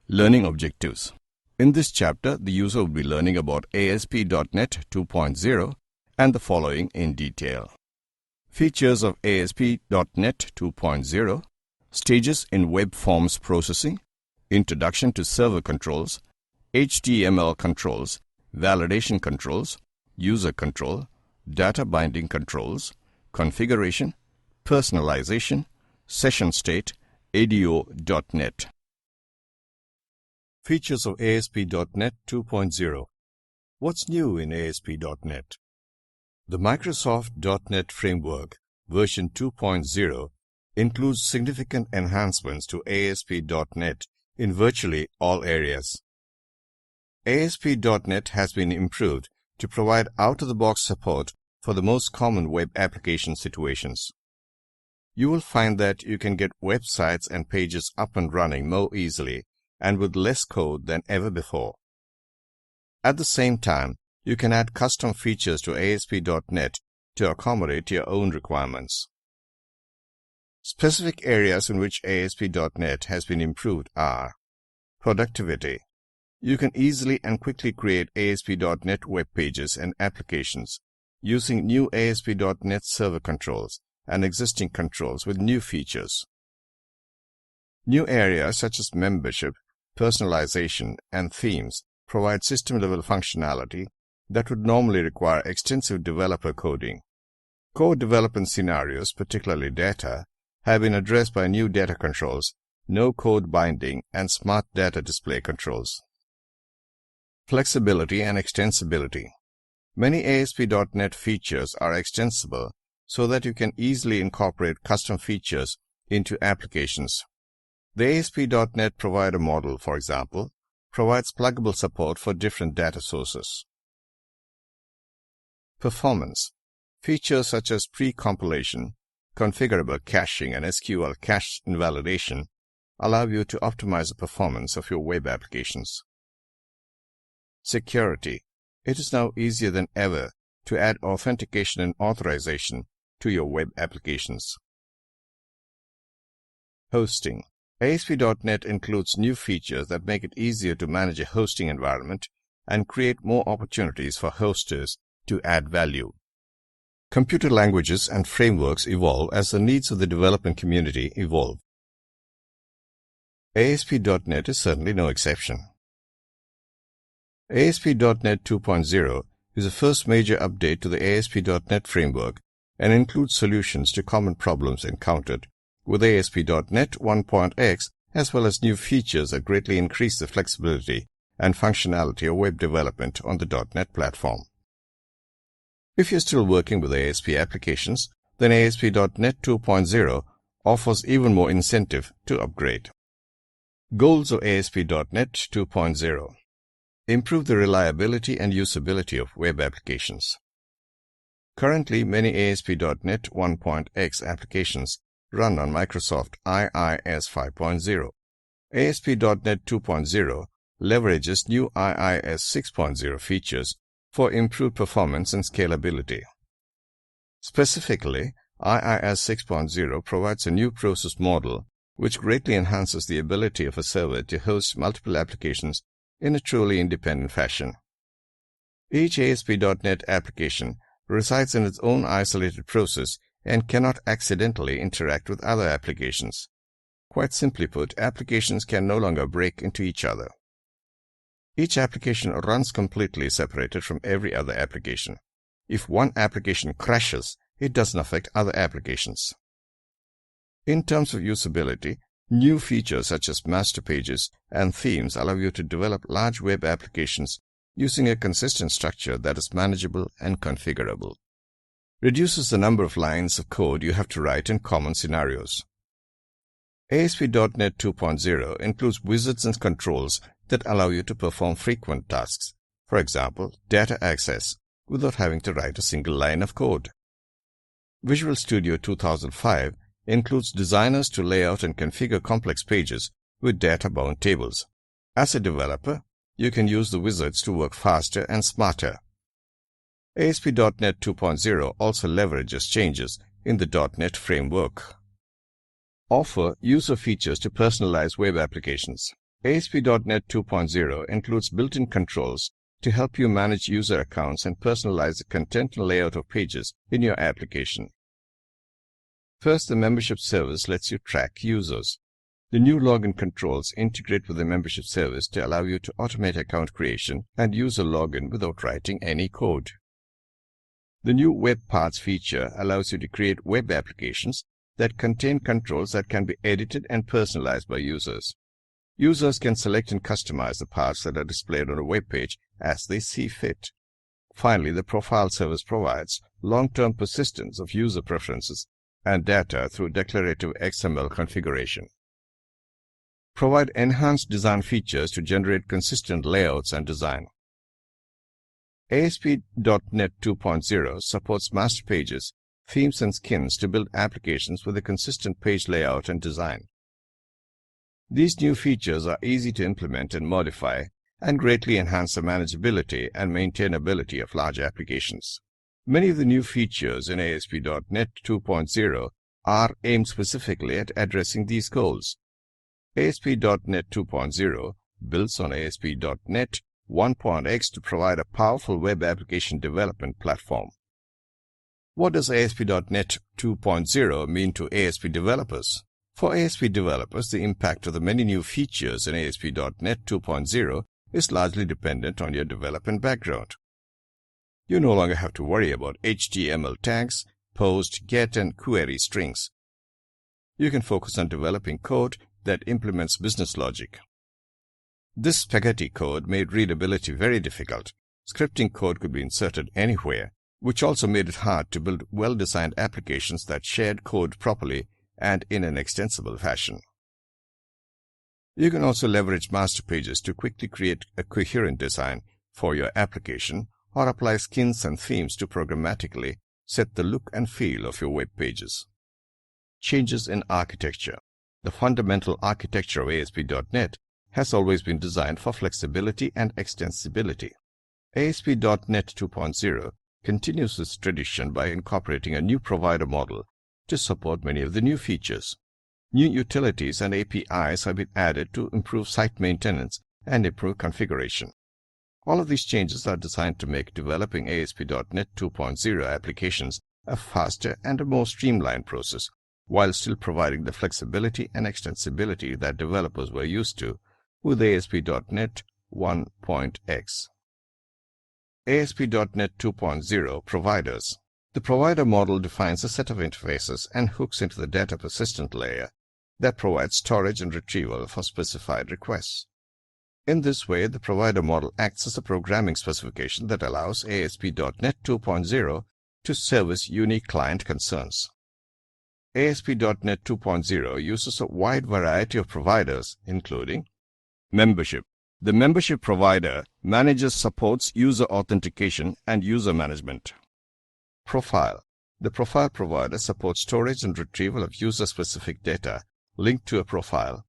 Learning Objectives. In this chapter, the user will be learning about ASP.NET 2.0 and the following in detail. Features of ASP.NET 2.0, stages in web forms processing, introduction to server controls, HTML controls, validation controls, user control, data binding controls, configuration, personalization, session state, ADO.NET. Features of ASP.NET 2.0. What's new in ASP.NET? The Microsoft .NET Framework version 2.0 includes significant enhancements to ASP.NET in virtually all areas. ASP.NET has been improved to provide out-of-the-box support for the most common web application situations. You will find that you can get websites and pages up and running more easily and with less code than ever before. At the same time, you can add custom features to ASP.NET to accommodate your own requirements. Specific areas in which ASP.NET has been improved are productivity. You can easily and quickly create ASP.NET web pages and applications using new ASP.NET server controls and existing controls with new features. New areas such as membership, personalization, and themes provide system-level functionality that would normally require extensive developer coding. Core development scenarios, particularly data, have been addressed by new data controls, no-code binding, and smart data display controls. Flexibility and extensibility. Many ASP.NET features are extensible so that you can easily incorporate custom features into applications. The ASP.NET Provider model, for example, provides pluggable support for different data sources. Performance. Features such as pre-compilation, configurable caching, and SQL cache invalidation allow you to optimize the performance of your web applications. Security. It is now easier than ever to add authentication and authorization to your web applications. Hosting. ASP.NET includes new features that make it easier to manage a hosting environment and create more opportunities for hosters to add value. Computer languages and frameworks evolve as the needs of the development community evolve. ASP.NET is certainly no exception. ASP.NET 2.0 is the first major update to the ASP.NET framework and includes solutions to common problems encountered with ASP.NET 1.x as well as new features that greatly increase the flexibility and functionality of web development on the .NET platform. If you're still working with ASP applications, then ASP.NET 2.0 offers even more incentive to upgrade. Goals of ASP.NET 2.0. Improve the reliability and usability of web applications. Currently, many ASP.NET 1.x applications run on Microsoft IIS 5.0. ASP.NET 2.0 leverages new IIS 6.0 features for improved performance and scalability. Specifically, IIS 6.0 provides a new process model which greatly enhances the ability of a server to host multiple applications in a truly independent fashion. Each ASP.NET application resides in its own isolated process and cannot accidentally interact with other applications. Quite simply put, applications can no longer break into each other. Each application runs completely separated from every other application. If one application crashes, it doesn't affect other applications. In terms of usability, new features such as master pages and themes allow you to develop large web applications using a consistent structure that is manageable and configurable. Reduces the number of lines of code you have to write in common scenarios. ASP.NET 2.0 includes wizards and controls that allow you to perform frequent tasks, for example, data access, without having to write a single line of code. Visual Studio 2005 includes designers to lay out and configure complex pages with data-bound tables. As a developer, you can use the wizards to work faster and smarter. ASP.NET 2.0 also leverages changes in the .NET framework. Offer user features to personalize web applications. ASP.NET 2.0 includes built-in controls to help you manage user accounts and personalize the content and layout of pages in your application. First, the membership service lets you track users. The new login controls integrate with the membership service to allow you to automate account creation and user login without writing any code. The new Web Paths feature allows you to create web applications that contain controls that can be edited and personalized by users. Users can select and customize the paths that are displayed on a web page as they see fit. Finally, the Profile service provides long-term persistence of user preferences and data through declarative XML configuration. Provide enhanced design features to generate consistent layouts and design. ASP.NET 2.0 supports master pages, themes, and skins to build applications with a consistent page layout and design. These new features are easy to implement and modify and greatly enhance the manageability and maintainability of large applications. Many of the new features in ASP.NET 2.0 are aimed specifically at addressing these goals. ASP.NET 2.0 builds on ASP.NET 1.x to provide a powerful web application development platform. What does ASP.NET 2.0 mean to ASP developers? For ASP developers, the impact of the many new features in ASP.NET 2.0 is largely dependent on your development background. You no longer have to worry about HTML tags, post, get, and query strings. You can focus on developing code that implements business logic. This spaghetti code made readability very difficult. Scripting code could be inserted anywhere, which also made it hard to build well-designed applications that shared code properly and in an extensible fashion. You can also leverage master pages to quickly create a coherent design for your application or apply skins and themes to programmatically set the look and feel of your web pages. Changes in architecture. The fundamental architecture of ASP.NET has always been designed for flexibility and extensibility. ASP.NET 2.0 continues this tradition by incorporating a new provider model to support many of the new features. New utilities and APIs have been added to improve site maintenance and improve configuration. All of these changes are designed to make developing ASP.NET 2.0 applications a faster and a more streamlined process, while still providing the flexibility and extensibility that developers were used to with ASP.NET 1.x. ASP.NET 2.0 Providers. The provider model defines a set of interfaces and hooks into the data persistent layer that provides storage and retrieval for specified requests. In this way, the provider model acts as a programming specification that allows ASP.NET 2.0 to service unique client concerns. ASP.NET 2.0 uses a wide variety of providers, including membership. The membership provider manages, supports user authentication and user management. Profile. The profile provider supports storage and retrieval of user-specific data linked to a profile.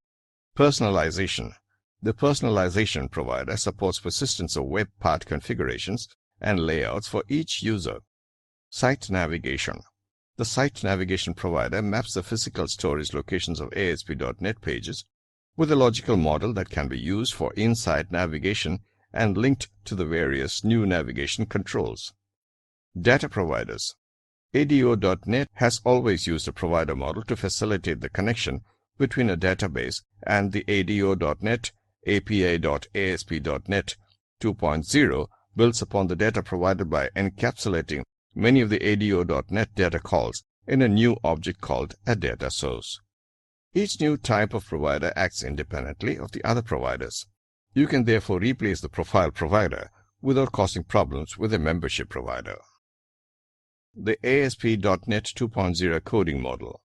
Personalization. The personalization provider supports persistence of web path configurations and layouts for each user. Site navigation. The site navigation provider maps the physical storage locations of ASP.NET pages with a logical model that can be used for in-site navigation and linked to the various new navigation controls. Data providers. ADO.NET has always used a provider model to facilitate the connection between a database and the ADO.NET. API.ASP.NET 2.0 builds upon the data provided by encapsulating many of the ADO.NET data calls in a new object called a data source. Each new type of provider acts independently of the other providers. You can therefore replace the profile provider without causing problems with a membership provider. The ASP.NET 2.0 coding model.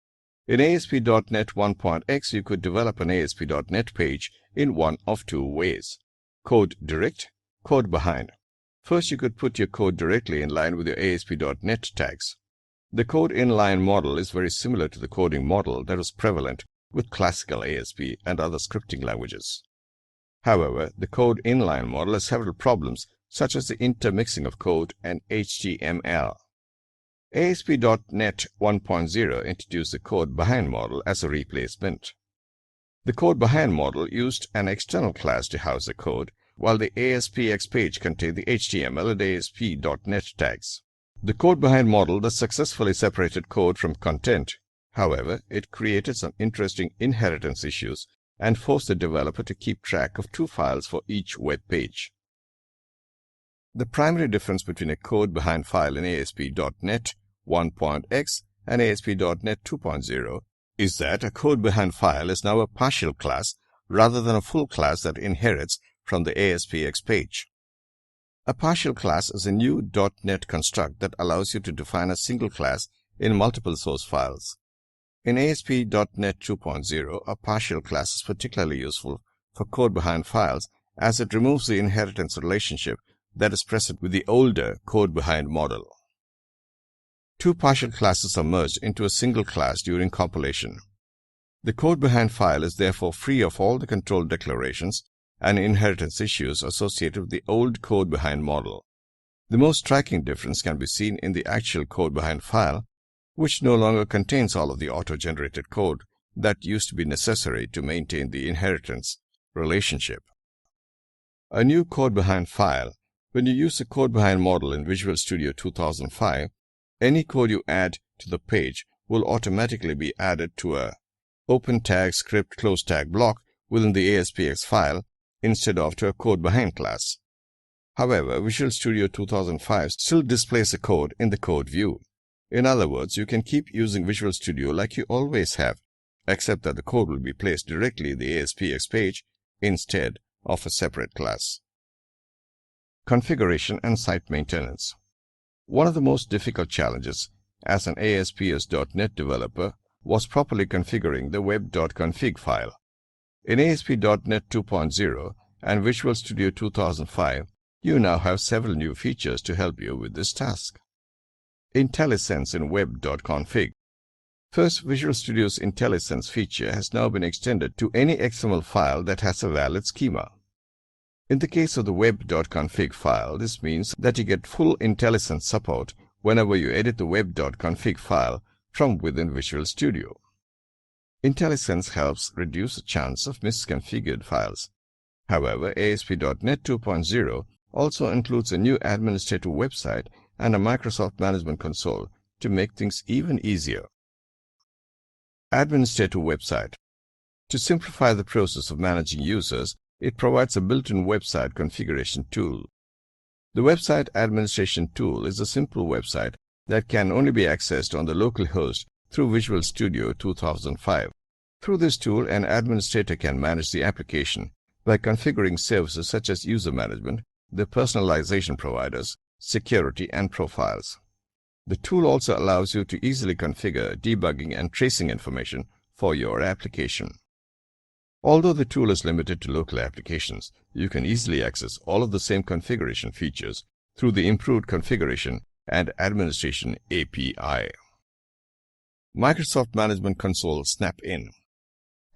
In ASP.NET 1.x, you could develop an ASP.NET page in one of two ways: code direct, code behind. First, you could put your code directly in line with your ASP.NET tags. The code inline model is very similar to the coding model that was prevalent with classical ASP and other scripting languages. However, the code inline model has several problems, such as the intermixing of code and HTML. ASP.NET 1.0 introduced the code behind model as a replacement. The code behind model used an external class to house the code, while the ASPX page contained the HTML and ASP.NET tags. The code behind model thus successfully separated code from content. However, it created some interesting inheritance issues and forced the developer to keep track of two files for each web page. The primary difference between a code behind file in ASP.NET 1.x and ASP.NET 2.0 is that a code behind file is now a partial class rather than a full class that inherits from the ASPX page. A partial class is a new .NET construct that allows you to define a single class in multiple source files. In ASP.NET 2.0, a partial class is particularly useful for code behind files as it removes the inheritance relationship that is present with the older code behind model. Two partial classes are merged into a single class during compilation. The code behind file is therefore free of all the control declarations and inheritance issues associated with the old code behind model. The most striking difference can be seen in the actual code behind file, which no longer contains all of the auto-generated code that used to be necessary to maintain the inheritance relationship. A new code behind file. When you use the code behind model in Visual Studio 2005, any code you add to the page will automatically be added to a open tag script close tag block within the ASPX file instead of to a code behind class. However, Visual Studio 2005 still displays the code in the code view. In other words, you can keep using Visual Studio like you always have, except that the code will be placed directly in the ASPX page instead of a separate class. Configuration and site maintenance. One of the most difficult challenges as an ASP.NET developer was properly configuring the web.config file. In ASP.NET 2.0 and Visual Studio 2005, you now have several new features to help you with this task. IntelliSense in web.config. First, Visual Studio's IntelliSense feature has now been extended to any XML file that has a valid schema. In the case of the web.config file, this means that you get full IntelliSense support whenever you edit the web.config file from within Visual Studio. IntelliSense helps reduce the chance of misconfigured files. However, ASP.NET 2.0 also includes a new administrative website and a Microsoft Management Console to make things even easier. Administrative website. To simplify the process of managing users, it provides a built-in website configuration tool. The Website Administration Tool is a simple website that can only be accessed on the local host through Visual Studio 2005. Through this tool, an administrator can manage the application by configuring services such as user management, the personalization providers, security, and profiles. The tool also allows you to easily configure debugging and tracing information for your application. Although the tool is limited to local applications, you can easily access all of the same configuration features through the improved configuration and administration API. Microsoft Management Console Snap-in.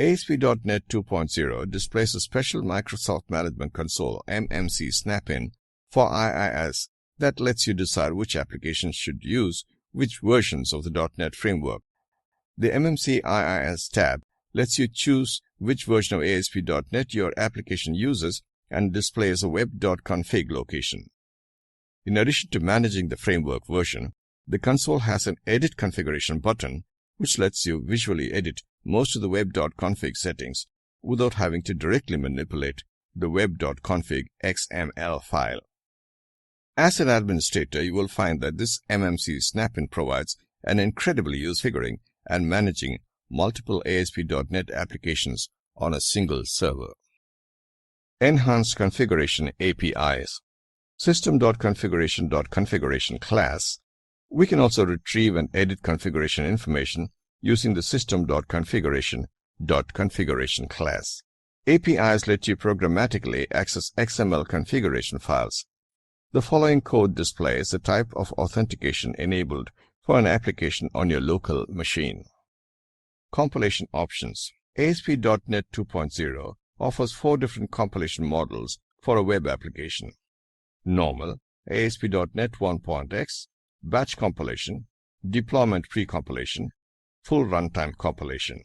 ASP.NET 2.0 displays a special Microsoft Management Console MMC Snap-in for IIS that lets you decide which applications should use which versions of the .NET framework. The MMC IIS tab lets you choose which version of ASP.NET your application uses and displays a web.config location. In addition to managing the framework version, the console has an Edit Configuration button which lets you visually edit most of the web.config settings without having to directly manipulate the web.config XML file. As an administrator, you will find that this MMC Snap-in provides an incredibly useful and managing multiple ASP.NET applications on a single server. Enhanced Configuration APIs. System.configuration.configuration class. We can also retrieve and edit configuration information using the System.configuration.configuration class. APIs let you programmatically access XML configuration files. The following code displays the type of authentication enabled for an application on your local machine. Compilation options. ASP.NET 2.0 offers 4 different compilation models for a web application. Normal, ASP.NET 1.x, batch compilation, deployment pre-compilation, full runtime compilation.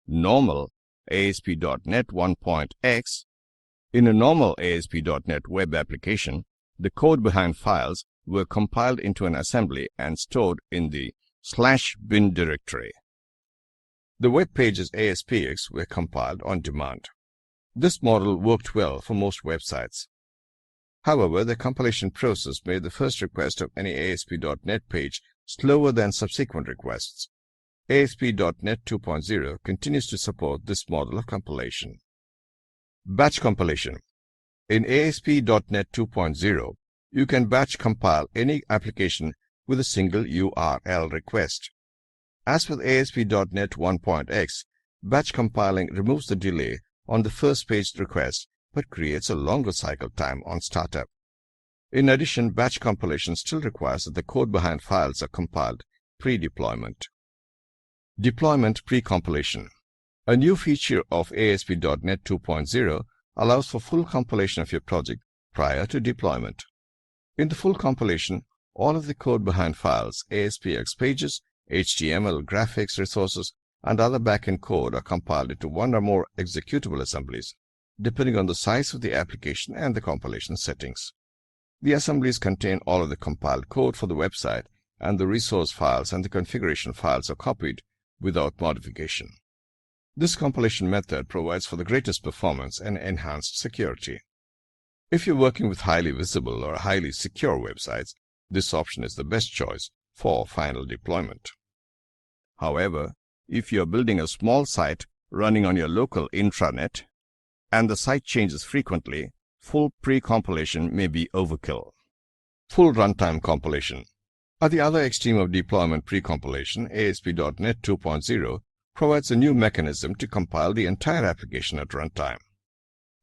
normal ASP.NET 1.x. In a normal ASP.NET web application, the code behind files were compiled into an assembly and stored in the /bin directory. The web pages ASPX were compiled on demand. This model worked well for most websites. However, the compilation process made the first request of any ASP.NET page slower than subsequent requests. ASP.NET 2.0 continues to support this model of compilation. Batch compilation. In ASP.NET 2.0, you can batch compile any application with a single URL request. As with ASP.NET 1.x, batch compiling removes the delay on the first page request but creates a longer cycle time on startup. In addition, batch compilation still requires that the code behind files are compiled pre-deployment. Deployment pre-compilation. A new feature of ASP.NET 2.0 allows for full compilation of your project prior to deployment. In the full compilation, all of the code behind files, ASPX pages, HTML, graphics, resources, and other backend code are compiled into one or more executable assemblies, depending on the size of the application and the compilation settings. The assemblies contain all of the compiled code for the website, and the resource files and the configuration files are copied without modification. This compilation method provides for the greatest performance and enhanced security. If you're working with highly visible or highly secure websites, this option is the best choice for final deployment. However, if you're building a small site running on your local intranet and the site changes frequently, full pre-compilation may be overkill. Full runtime compilation. At the other extreme of deployment pre-compilation, ASP.NET 2.0 provides a new mechanism to compile the entire application at runtime.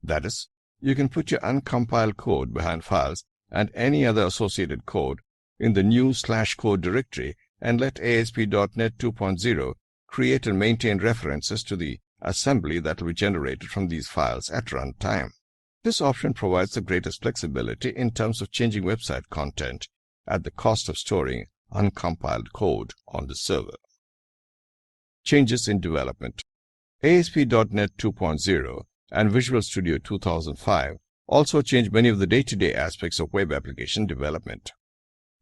That is, you can put your uncompiled code behind files and any other associated code in the new /code directory and let ASP.NET 2.0 create and maintain references to the assembly that will be generated from these files at runtime. This option provides the greatest flexibility in terms of changing website content at the cost of storing uncompiled code on the server. Changes in development. ASP.NET 2.0 and Visual Studio 2005 also change many of the day-to-day aspects of web application development.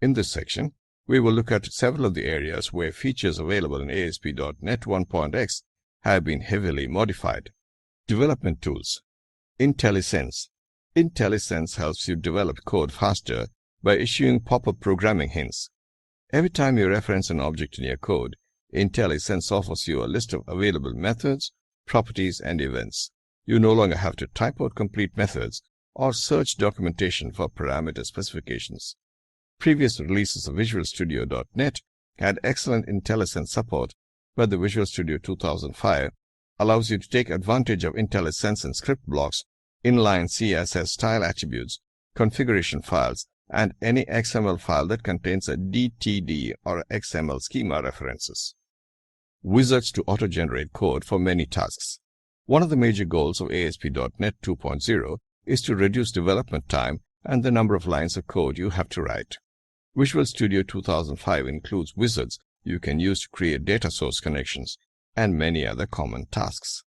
In this section, we will look at several of the areas where features available in ASP.NET 1.x have been heavily modified. Development tools. IntelliSense. IntelliSense helps you develop code faster by issuing pop-up programming hints. Every time you reference an object in your code, IntelliSense offers you a list of available methods, properties, and events. You no longer have to type out complete methods or search documentation for parameter specifications. Previous releases of Visual Studio.NET had excellent IntelliSense support, but the Visual Studio 2005 allows you to take advantage of IntelliSense and script blocks, inline CSS style attributes, configuration files, and any XML file that contains a DTD or XML schema references. Wizards to auto-generate code for many tasks. One of the major goals of ASP.NET 2.0 is to reduce development time and the number of lines of code you have to write. Visual Studio 2005 includes wizards you can use to create data source connections and many other common tasks.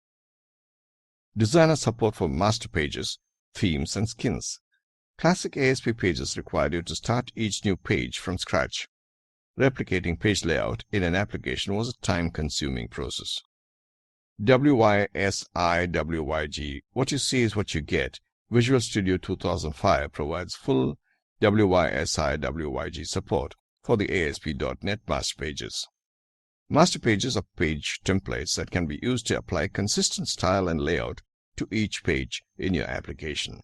Designer support for master pages, themes, and skins. Classic ASP pages required you to start each new page from scratch. Replicating page layout in an application was a time-consuming process. WYSIWYG, what you see is what you get. Visual Studio 2005 provides full WYSIWYG support for the ASP.NET master pages. Master pages are page templates that can be used to apply consistent style and layout to each page in your application.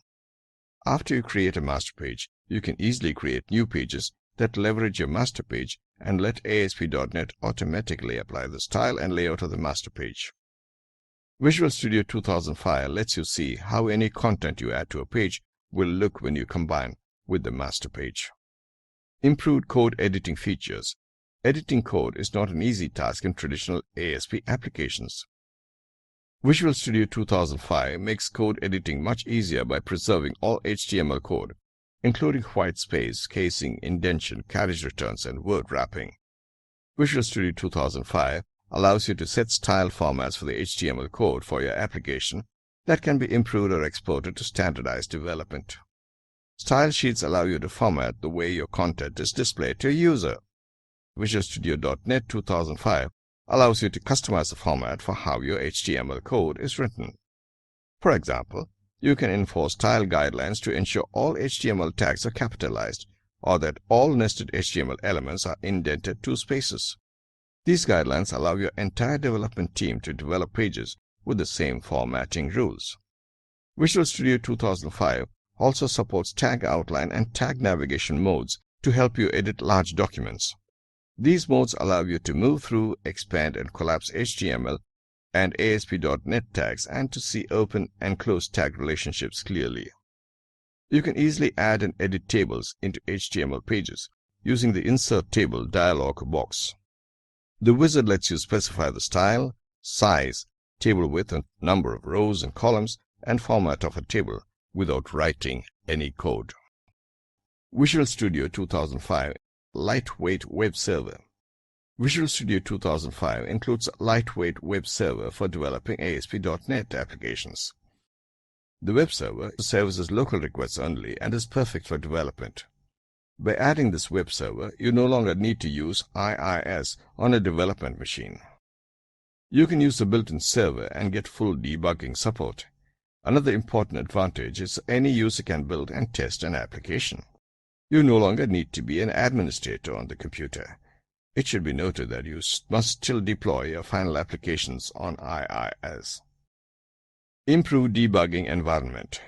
After you create a master page, you can easily create new pages that leverage your master page and let ASP.NET automatically apply the style and layout of the master page. Visual Studio 2005 lets you see how any content you add to a page will look when you combine with the master page. Improved code editing features. Editing code is not an easy task in traditional ASP applications. Visual Studio 2005 makes code editing much easier by preserving all HTML code, including white space, casing, indentation, carriage returns, and word wrapping. Visual Studio 2005 allows you to set style formats for the HTML code for your application that can be improved or exported to standardized development. Style sheets allow you to format the way your content is displayed to a user. Visual Studio .NET 2005 allows you to customize the format for how your HTML code is written. For example, you can enforce style guidelines to ensure all HTML tags are capitalized, or that all nested HTML elements are indented 2 spaces. These guidelines allow your entire development team to develop pages with the same formatting rules. Visual Studio 2005 also supports tag outline and tag navigation modes to help you edit large documents. These modes allow you to move through, expand, and collapse HTML and ASP.NET tags and to see open and close tag relationships clearly. You can easily add and edit tables into HTML pages using the Insert Table dialog box. The wizard lets you specify the style, size, table width and number of rows and columns, and format of a table without writing any code. Visual Studio 2005 Lightweight Web Server. Visual Studio 2005 includes a lightweight web server for developing ASP.NET applications. The web server services local requests only and is perfect for development. By adding this web server, you no longer need to use IIS on a development machine. You can use the built-in server and get full debugging support. Another important advantage is any user can build and test an application. You no longer need to be an administrator on the computer. It should be noted that you must still deploy your final applications on IIS. Improved debugging environment.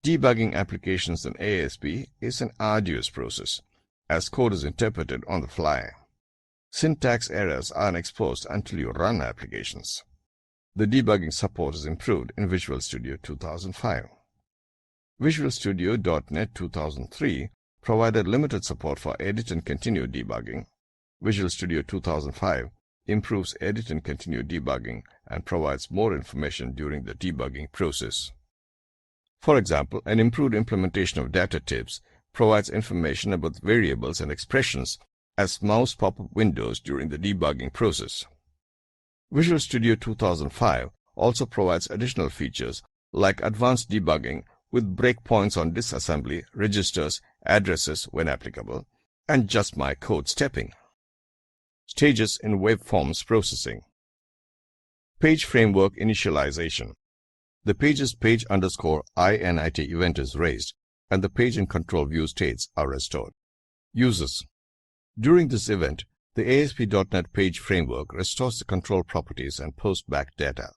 Debugging applications in ASP is an arduous process, as code is interpreted on the fly. Syntax errors aren't exposed until you run applications. The debugging support is improved in Visual Studio 2005. Visual Studio .NET 2003 provided limited support for edit and continue debugging. Visual Studio 2005 improves edit and continue debugging and provides more information during the debugging process. For example, an improved implementation of data types provides information about variables and expressions as mouse pop-up windows during the debugging process. Visual Studio 2005 also provides additional features like advanced debugging with breakpoints on disassembly, registers, addresses when applicable, and just my code stepping. Stages in web forms processing. Page framework initialization. The page's page_init event is raised and the page and control view states are restored. Uses. During this event, the ASP.NET Page Framework restores the control properties and post-back data.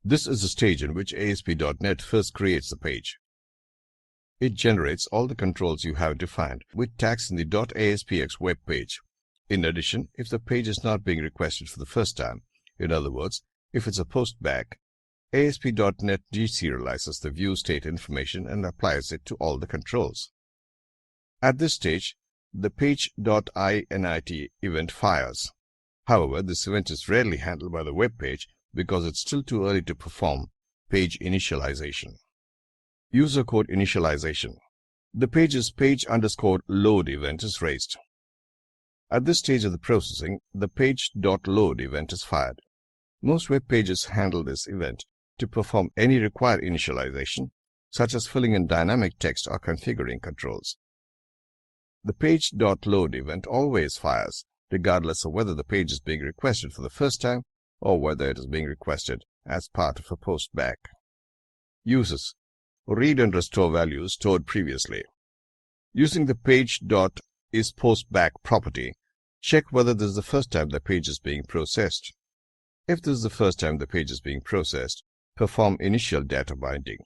This is the stage in which ASP.NET first creates the page. It generates all the controls you have defined with tags in the .aspx web page. In addition, if the page is not being requested for the first time, in other words, if it's a post-back, ASP.NET deserializes the view state information and applies it to all the controls. At this stage, the page.init event fires. However, this event is rarely handled by the web page because it's still too early to perform page initialization. User code initialization. The page's page_load event is raised. At this stage of the processing, the page.load event is fired. Most web pages handle this event to perform any required initialization, such as filling in dynamic text or configuring controls. The page.load event always fires, regardless of whether the page is being requested for the first time or whether it is being requested as part of a post-back. Uses. Read and restore values stored previously. Using the page.isPostBack property, check whether this is the first time the page is being processed. If this is the first time the page is being processed, perform initial data binding.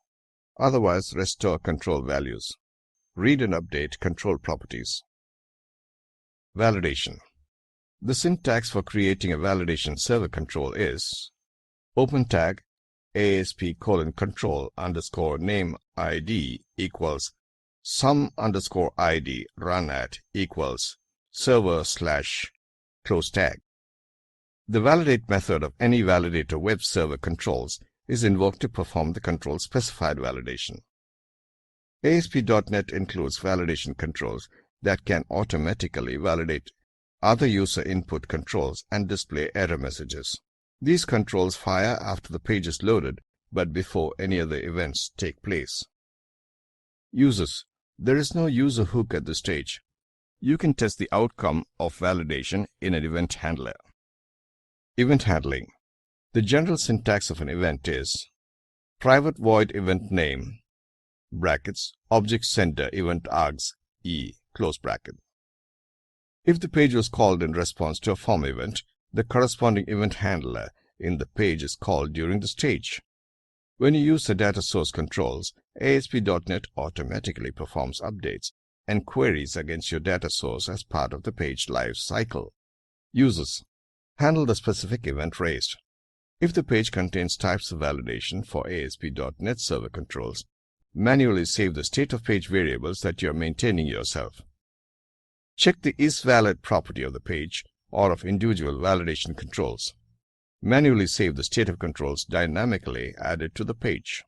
Otherwise, restore control values. Read and update control properties. Validation. The syntax for creating a validation server control is open tag ASP:control_name ID equals sum_ID run at equals server/close tag. The validate method of any validator web server controls is invoked to perform the control specified validation. ASP.NET includes validation controls that can automatically validate other user input controls and display error messages. These controls fire after the page is loaded, but before any other events take place. Users. There is no user hook at this stage. You can test the outcome of validation in an event handler. Event handling. The general syntax of an event is private void event name, brackets, object sender event args, e, close bracket. If the page was called in response to a form event, the corresponding event handler in the page is called during the stage. When you use the data source controls, ASP.NET automatically performs updates and queries against your data source as part of the page life cycle. Users. Handle the specific event raised. If the page contains types of validation for ASP.NET Server controls, manually save the state of page variables that you are maintaining yourself. Check the isValid property of the page or of individual validation controls. Manually save the state of controls dynamically added to the page.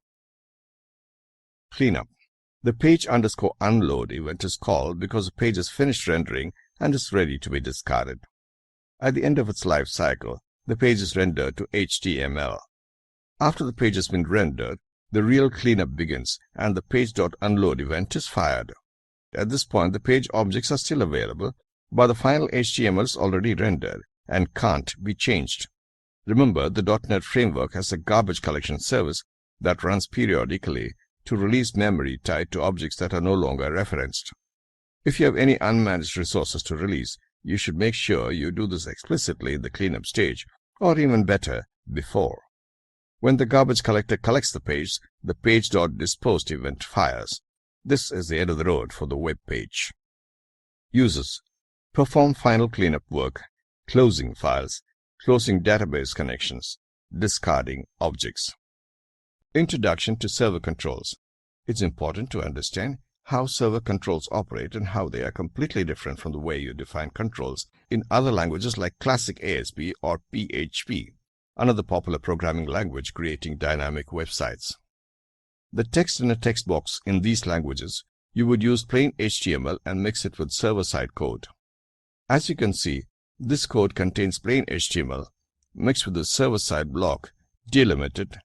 Cleanup. The page_unload event is called because the page is finished rendering and is ready to be discarded. At the end of its life cycle, the page is rendered to HTML. After the page has been rendered, the real cleanup begins and the page.unload event is fired. At this point, the page objects are still available, but the final HTML is already rendered and can't be changed. Remember, the .NET Framework has a garbage collection service that runs periodically to release memory tied to objects that are no longer referenced. If you have any unmanaged resources to release, you should make sure you do this explicitly in the cleanup stage, or even better, before. When the garbage collector collects the page.disposed event fires. This is the end of the road for the web page. Users. Perform final cleanup work, closing files, closing database connections, discarding objects. Introduction to server controls. It's important to understand how server controls operate and how they are completely different from the way you define controls in other languages like Classic ASP or PHP, another popular programming language creating dynamic websites. The text in a text box in these languages, you would use plain HTML and mix it with server-side code. As you can see, this code contains plain HTML mixed with the server-side block delimited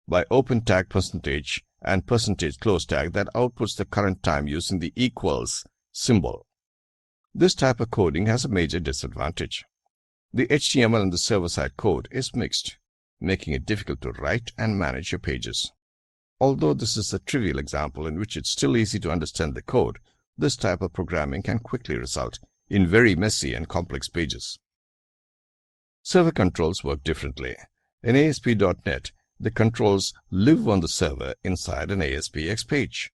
by open tag % and %close tag that outputs the current time using the equals symbol. This type of coding has a major disadvantage. The HTML in the server-side code is mixed, making it difficult to write and manage your pages. Although this is a trivial example in which it's still easy to understand the code, this type of programming can quickly result in very messy and complex pages. Server controls work differently. In ASP.NET, the controls live on the server inside an ASPX page.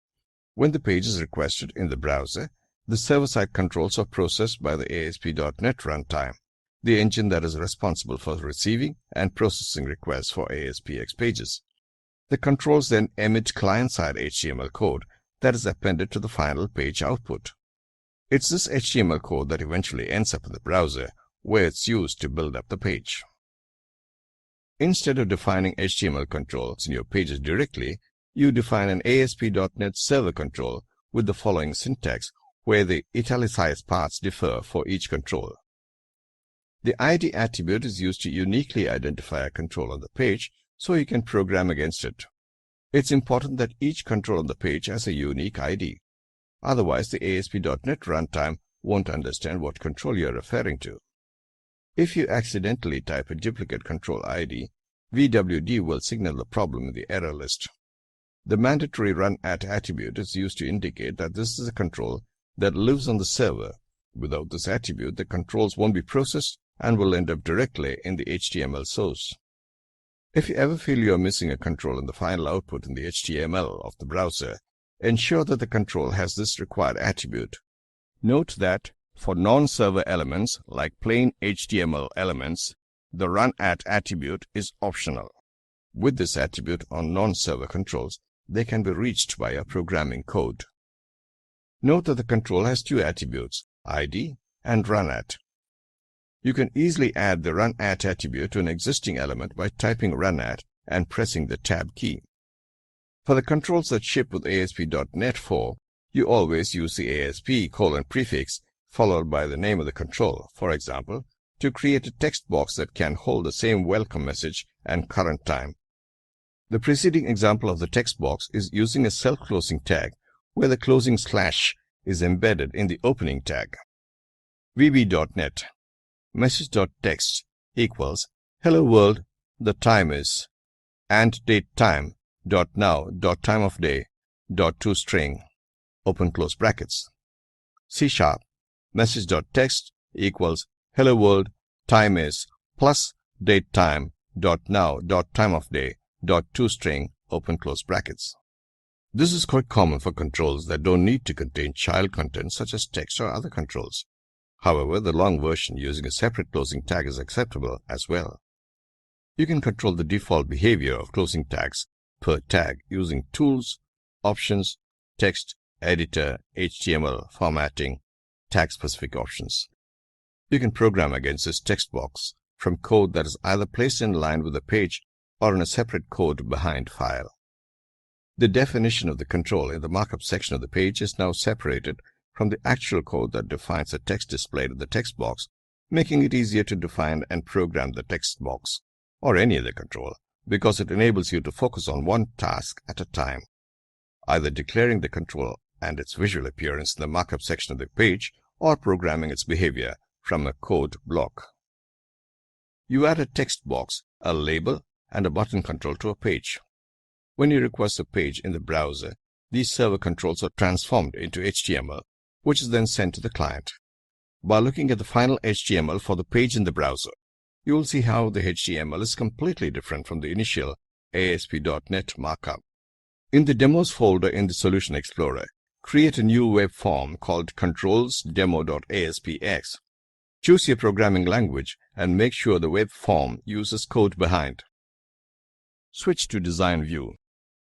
When the page is requested in the browser, the server-side controls are processed by the ASP.NET runtime, the engine that is responsible for receiving and processing requests for ASPX pages. The controls then emit client-side HTML code that is appended to the final page output. It's this HTML code that eventually ends up in the browser, where it's used to build up the page. Instead of defining HTML controls in your pages directly, you define an ASP.NET server control with the following syntax, where the italicized parts differ for each control. The ID attribute is used to uniquely identify a control on the page, so you can program against it. It's important that each control on the page has a unique ID. Otherwise, the ASP.NET runtime won't understand what control you're referring to. If you accidentally type a duplicate control ID, VWD will signal the problem in the error list. The mandatory run_at attribute is used to indicate that this is a control that lives on the server. Without this attribute, the controls won't be processed and will end up directly in the HTML source. If you ever feel you are missing a control in the final output in the HTML of the browser, ensure that the control has this required attribute. Note that for non-server elements like plain HTML elements, the run_at attribute is optional. With this attribute on non-server controls, they can be reached by your programming code. Note that the control has two attributes, ID and run_at. You can easily add the run_at attribute to an existing element by typing run_at and pressing the Tab key. For the controls that ship with ASP.NET 4, you always use the ASP:* prefix followed by the name of the control, for example, to create a text box that can hold the same welcome message and current time. The preceding example of the text box is using a self-closing tag where the closing slash is embedded in the opening tag. VB.NET message.text equals hello world, the time is, and date time dot now dot time of day dot toString open close brackets. C# message.text equals hello world, time is plus date time dot now dot time of day dot toString open close brackets. This is quite common for controls that don't need to contain child content such as text or other controls. However, the long version using a separate closing tag is acceptable as well. You can control the default behavior of closing tags per tag using Tools, Options, Text, Editor, HTML, Formatting, Tag-specific options. You can program against this text box from code that is either placed in line with the page or in a separate code behind file. The definition of the control in the markup section of the page is now separated from the actual code that defines the text displayed in the text box, making it easier to define and program the text box, or any other control, because it enables you to focus on one task at a time, either declaring the control and its visual appearance in the markup section of the page, or programming its behavior from a code block. You add a text box, a label, and a button control to a page. When you request a page in the browser, these server controls are transformed into HTML, which is then sent to the client. By looking at the final HTML for the page in the browser, you will see how the HTML is completely different from the initial ASP.NET markup. In the Demos folder in the Solution Explorer, create a new web form called controls.demo.aspx. Choose your programming language and make sure the web form uses code behind. Switch to Design View.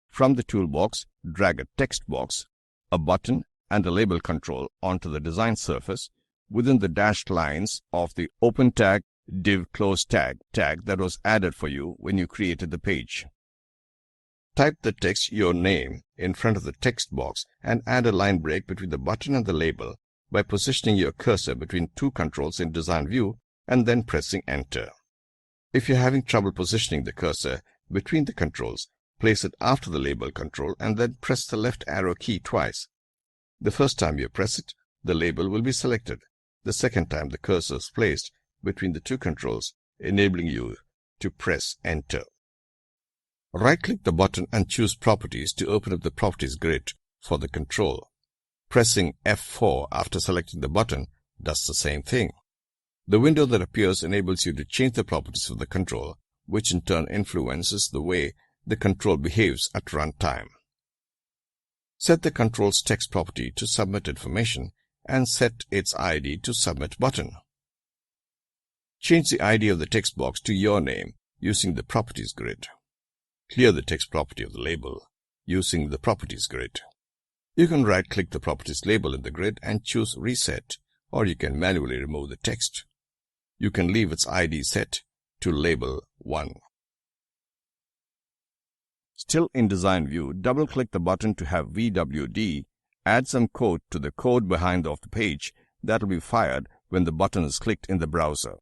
From the toolbox, drag a text box, a button, and a label control onto the design surface within the dashed lines of the Open Tag Div Close Tag that was added for you when you created the page. Type the text your name in front of the text box and add a line break between the button and the label by positioning your cursor between two controls in Design View and then pressing Enter. If you're having trouble positioning the cursor between the controls, place it after the label control and then press the left arrow key twice. The first time you press it, the label will be selected. The second time the cursor is placed between the two controls, enabling you to press Enter. Right-click the button and choose Properties to open up the Properties grid for the control. Pressing F4 after selecting the button does the same thing. The window that appears enables you to change the properties of the control, which in turn influences the way the control behaves at runtime. Set the control's text property to Submit Information and set its ID to Submit Button. Change the ID of the text box to your name using the Properties grid. Clear the text property of the label using the Properties grid. You can right-click the Properties label in the grid and choose Reset, or you can manually remove the text. You can leave its ID set to Label 1. Still in Design View, double-click the button to have VWD add some code to the code behind of the page that will be fired when the button is clicked in the browser.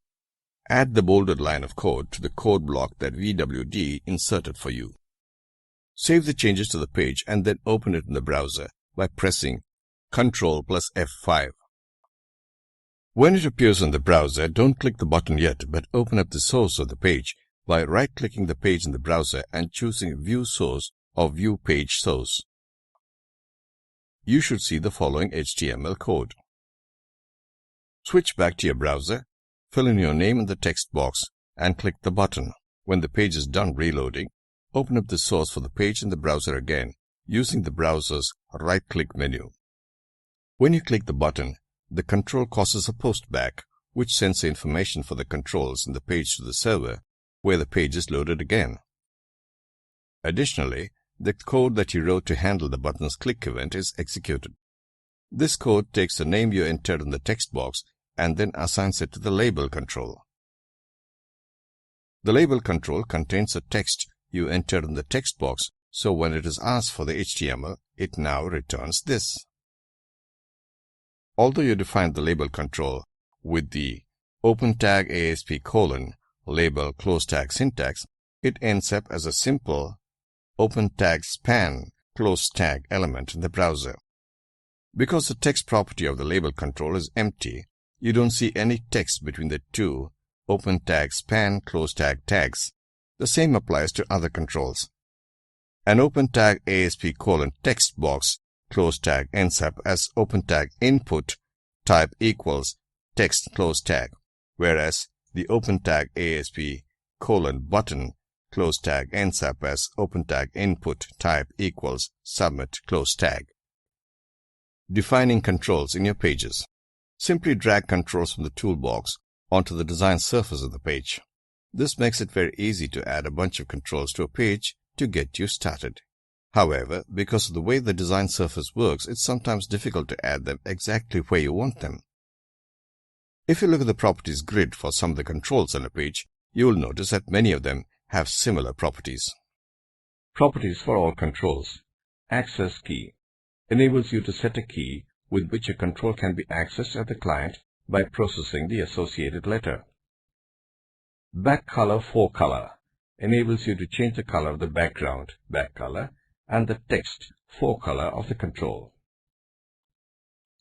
Add the bolded line of code to the code block that VWD inserted for you. Save the changes to the page and then open it in the browser by pressing Ctrl plus F5. When it appears in the browser, don't click the button yet, but open up the source of the page by right-clicking the page in the browser and choosing View Source or View Page Source. You should see the following HTML code. Switch back to your browser, fill in your name in the text box, and click the button. When the page is done reloading, open up the source for the page in the browser again, using the browser's right-click menu. When you click the button, the control causes a postback, which sends the information for the controls in the page to the server, where the page is loaded again. Additionally, the code that you wrote to handle the button's click event is executed. This code takes the name you entered in the text box and then assigns it to the label control. The label control contains the text you entered in the text box, so when it is asked for the HTML, it now returns this. Although you define the label control with the open tag ASP : label close tag syntax, it ends up as a simple open tag span close tag element in the browser. Because the text property of the label control is empty, you don't see any text between the two open tag span close tag tags. The same applies to other controls. An open tag ASP : text box close tag ends up as open tag input type equals text close tag, whereas the open tag ASP : button close tag ends up as open tag input type equals submit close tag. Defining controls in your pages. Simply drag controls from the toolbox onto the design surface of the page. This makes it very easy to add a bunch of controls to a page to get you started. However, because of the way the design surface works, it's sometimes difficult to add them exactly where you want them. If you look at the properties grid for some of the controls on a page, you will notice that many of them have similar properties. Properties for all controls. Access key enables you to set a key with which a control can be accessed at the client by processing the associated letter. Back color for color enables you to change the color of the background, back color, and the text, forecolor of the control.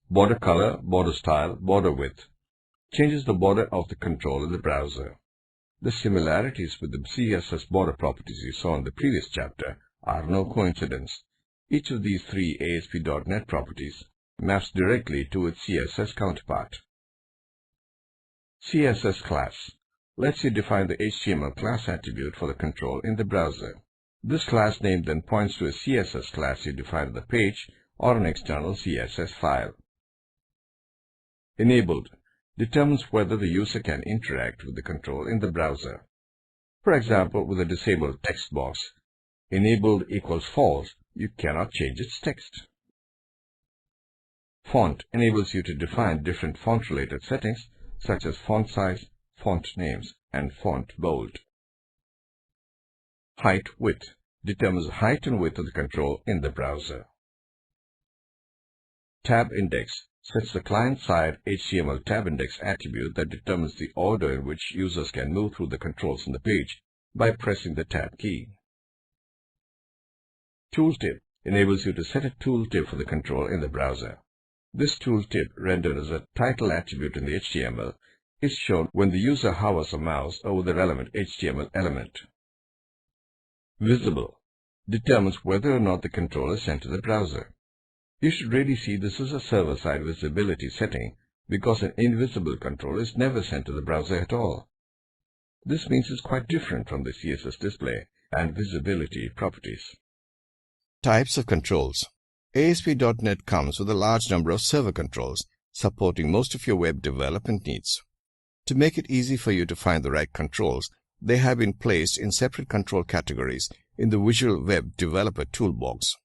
Border color, border style, border width changes the border of the control in the browser. The similarities with the CSS border properties you saw in the previous chapter are no coincidence. Each of these three ASP.NET properties maps directly to its CSS counterpart. CSS class lets you define the HTML class attribute for the control in the browser. This class name then points to a CSS class you define on the page or an external CSS file. Enabled determines whether the user can interact with the control in the browser. For example, with a disabled text box, enabled equals false, you cannot change its text. Font enables you to define different font-related settings such as font size, font names, and font bold. Height width determines the height and width of the control in the browser. Tab index sets the client-side HTML tab index attribute that determines the order in which users can move through the controls on the page by pressing the tab key. Tooltip enables you to set a tooltip for the control in the browser. This tooltip, rendered as a title attribute in the HTML, is shown when the user hovers a mouse over the relevant HTML element. Visible determines whether or not the control is sent to the browser. You should really see this as a server-side visibility setting because an invisible control is never sent to the browser at all. This means it's quite different from the CSS display and visibility properties. Types of controls. ASP.NET comes with a large number of server controls, supporting most of your web development needs. To make it easy for you to find the right controls, they have been placed in separate control categories in the Visual Web Developer toolbox.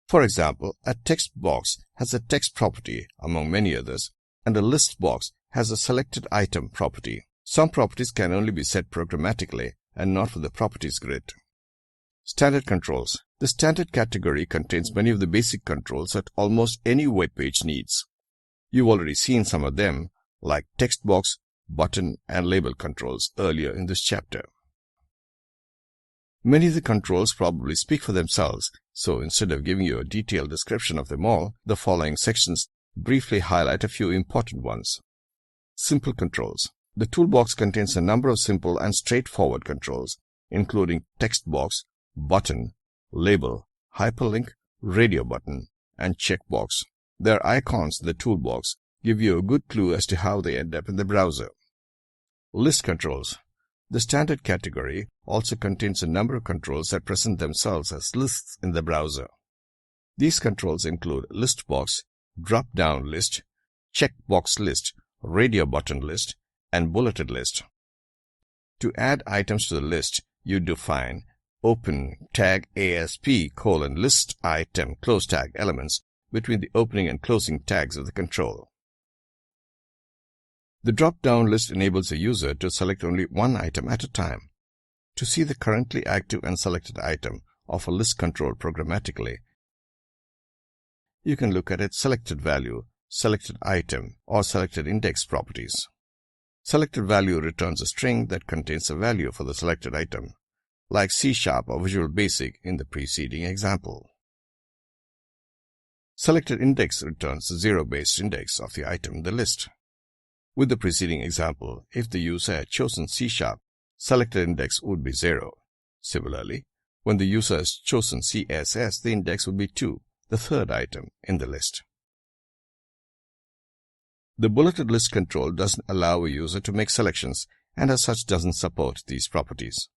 For example, a text box has a text property, among many others, and a list box has a selected item property. Some properties can only be set programmatically and not with the properties grid. Standard controls. The standard category contains many of the basic controls that almost any web page needs. You've already seen some of them, like text box, button, and label controls earlier in this chapter. Many of the controls probably speak for themselves, so instead of giving you a detailed description of them all, the following sections briefly highlight a few important ones. Simple controls. The toolbox contains a number of simple and straightforward controls, including text box, button, label, hyperlink, radio button, and checkbox. Their icons in the toolbox give you a good clue as to how they end up in the browser. List controls. The standard category also contains a number of controls that present themselves as lists in the browser. These controls include list box, drop-down list, checkbox list, radio button list, and bulleted list. To add items to the list, you define open tag ASP : list item close tag elements between the opening and closing tags of the control. The drop-down list enables a user to select only one item at a time. To see the currently active and selected item of a list control programmatically, you can look at its selected value, selected item, or selected index properties. Selected value returns a string that contains a value for the selected item, like C# or Visual Basic in the preceding example. Selected index returns the zero-based index of the item in the list. With the preceding example, if the user had chosen C#, selected index would be 0. Similarly, when the user has chosen CSS, the index would be 2, the third item in the list. The bulleted list control doesn't allow a user to make selections and as such doesn't support these properties.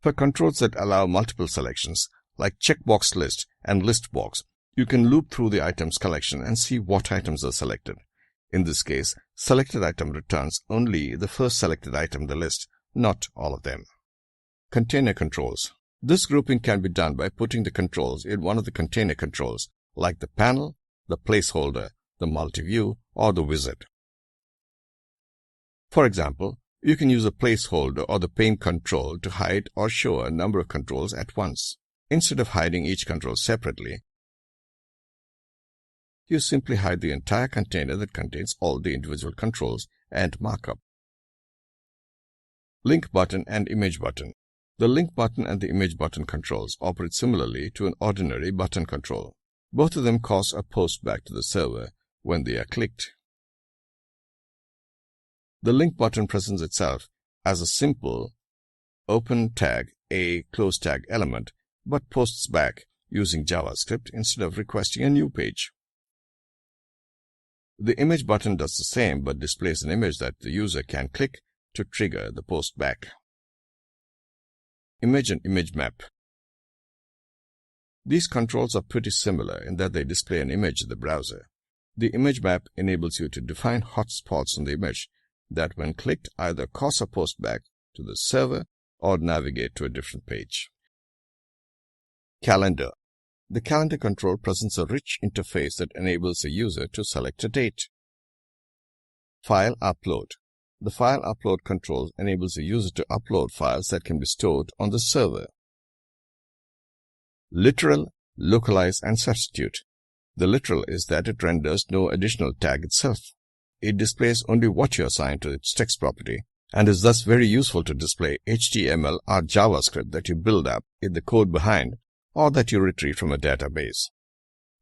For controls that allow multiple selections, like checkbox list and list box, you can loop through the items collection and see what items are selected. In this case, selected item returns only the first selected item in the list, not all of them. Container controls. This grouping can be done by putting the controls in one of the container controls, like the panel, the placeholder, the multi-view, or the wizard. For example, you can use a placeholder or the pane control to hide or show a number of controls at once. Instead of hiding each control separately, you simply hide the entire container that contains all the individual controls and markup. Link button and image button. The link button and the image button controls operate similarly to an ordinary button control. Both of them cause a post back to the server when they are clicked. The link button presents itself as a simple open tag, a close tag element, but posts back using JavaScript instead of requesting a new page. The image button does the same but displays an image that the user can click to trigger the post back. Image and image map. These controls are pretty similar in that they display an image in the browser. The image map enables you to define hotspots on the image that when clicked either cause a post back to the server or navigate to a different page. Calendar. The calendar control presents a rich interface that enables the user to select a date. File upload. The file upload control enables the user to upload files that can be stored on the server. Literal, localize, and substitute. The literal is that it renders no additional tag itself. It displays only what you assign to its text property and is thus very useful to display HTML or JavaScript that you build up in the code behind or that you retrieve from a database.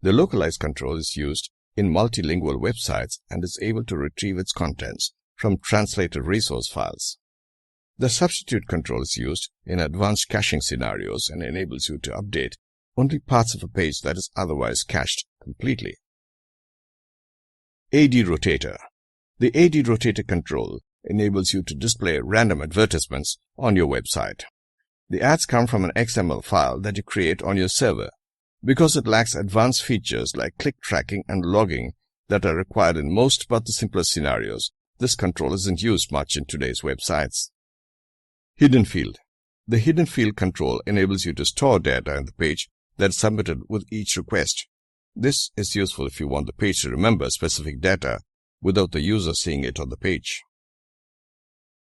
The localize control is used in multilingual websites and is able to retrieve its contents from translated resource files. The substitute control is used in advanced caching scenarios and enables you to update only parts of a page that is otherwise cached completely. AD rotator. The AD rotator control enables you to display random advertisements on your website. The ads come from an XML file that you create on your server. Because it lacks advanced features like click tracking and logging that are required in most but the simplest scenarios, this control isn't used much in today's websites. Hidden field. The hidden field control enables you to store data in the page that is submitted with each request. This is useful if you want the page to remember specific data without the user seeing it on the page.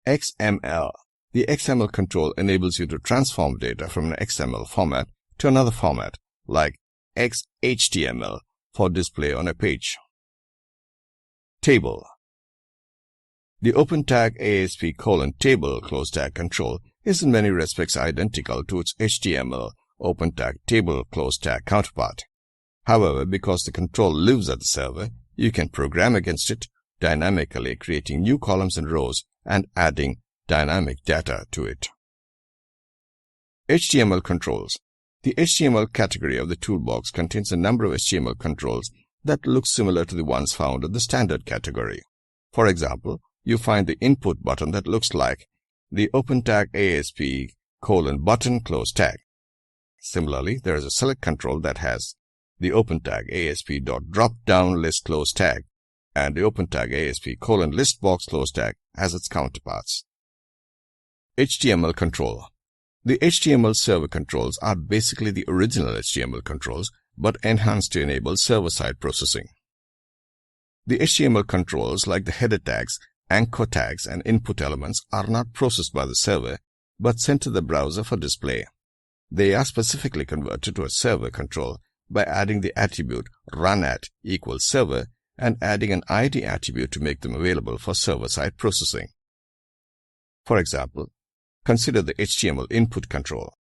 XML. The XML control enables you to transform data from an XML format to another format, like XHTML, for display on a page. Table. The open tag ASP:/table close tag control is in many respects identical to its HTML open tag table close tag counterpart. However, because the control lives at the server, you can program against it, dynamically creating new columns and rows and adding dynamic data to it. HTML controls. The HTML category of the toolbox contains a number of HTML controls that look similar to the ones found in the standard category. For example, you find the input button that looks like the open tag ASP:/button close tag. Similarly, there is a select control that has the open tag ASP.drop-down list close tag and the open tag ASP:/listbox close tag as its counterparts. HTML control. The HTML server controls are basically the original HTML controls but enhanced to enable server-side processing. The HTML controls like the header tags, anchor tags, and input elements are not processed by the server but sent to the browser for display. They are specifically converted to a server control by adding the attribute runAt equals server and adding an ID attribute to make them available for server-side processing. For example, consider the HTML input control.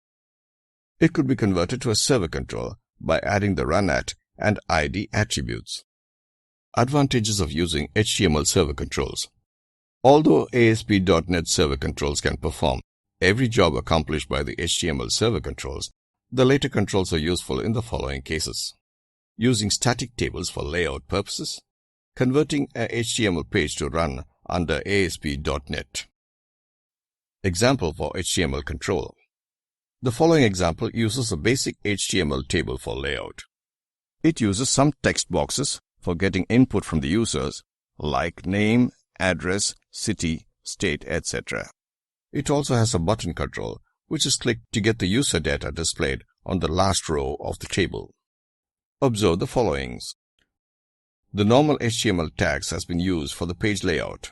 It could be converted to a server control by adding the runAt and ID attributes. Advantages of using HTML server controls. Although ASP.NET server controls can perform every job accomplished by the HTML server controls, the later controls are useful in the following cases: using static tables for layout purposes, converting a HTML page to run under ASP.NET. Example for HTML control. The following example uses a basic HTML table for layout. It uses some text boxes for getting input from the users, like name, address, city, state, etc. It also has a button control, which is clicked to get the user data displayed on the last row of the table. Observe the followings. The normal HTML tags has been used for the page layout.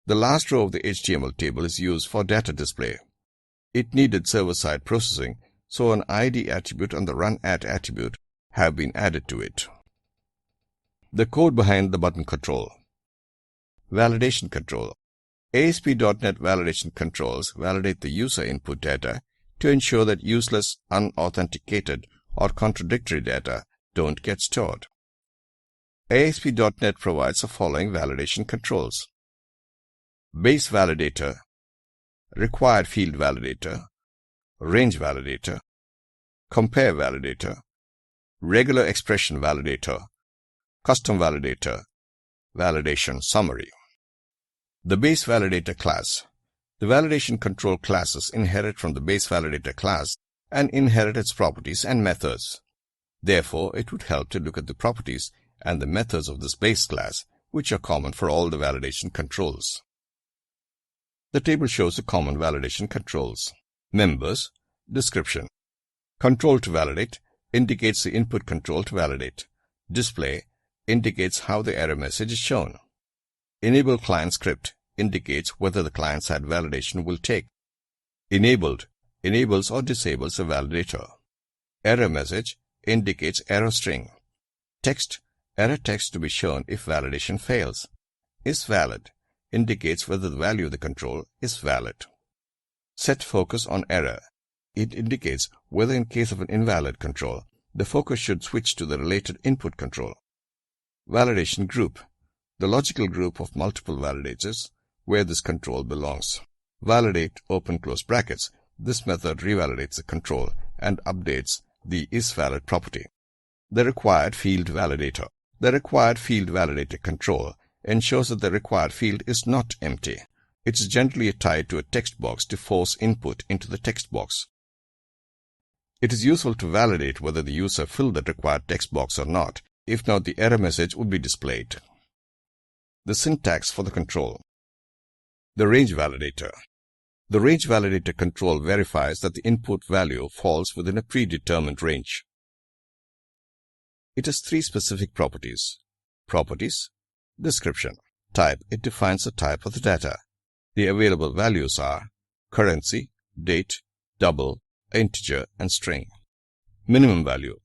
The last row of the HTML table is used for data display. It needed server-side processing, so an ID attribute and the runAt attribute have been added to it. The code behind the button control. Validation control. ASP.NET validation controls validate the user input data to ensure that useless, unauthenticated, or contradictory data don't get stored. ASP.NET provides the following validation controls: base validator, required field validator, range validator, compare validator, regular expression validator, custom validator, validation summary. The base validator class. The validation control classes inherit from the base validator class and inherit its properties and methods. Therefore, it would help to look at the properties and the methods of this base class, which are common for all the validation controls. The table shows the common validation controls. Members. Description. Control to validate indicates the input control to validate. Display indicates how the error message is shown. Enable client script indicates whether the client-side validation will take. Enabled enables or disables a validator. Error message indicates error string. Text, error text to be shown if validation fails. Is valid indicates whether the value of the control is valid. Set focus on error. It indicates whether in case of an invalid control, the focus should switch to the related input control. Validation group. The logical group of multiple validators where this control belongs. Validate open close brackets. This method revalidates the control and updates the isValid property. The required field validator. The required field validator control ensures that the required field is not empty. It is generally tied to a text box to force input into the text box. It is useful to validate whether the user filled the required text box or not. If not, the error message would be displayed. The syntax for the control. The range validator. The range validator control verifies that the input value falls within a predetermined range. It has three specific properties. Properties. Description. Type. It defines the type of the data. The available values are currency, date, double, integer, and string. Minimum value.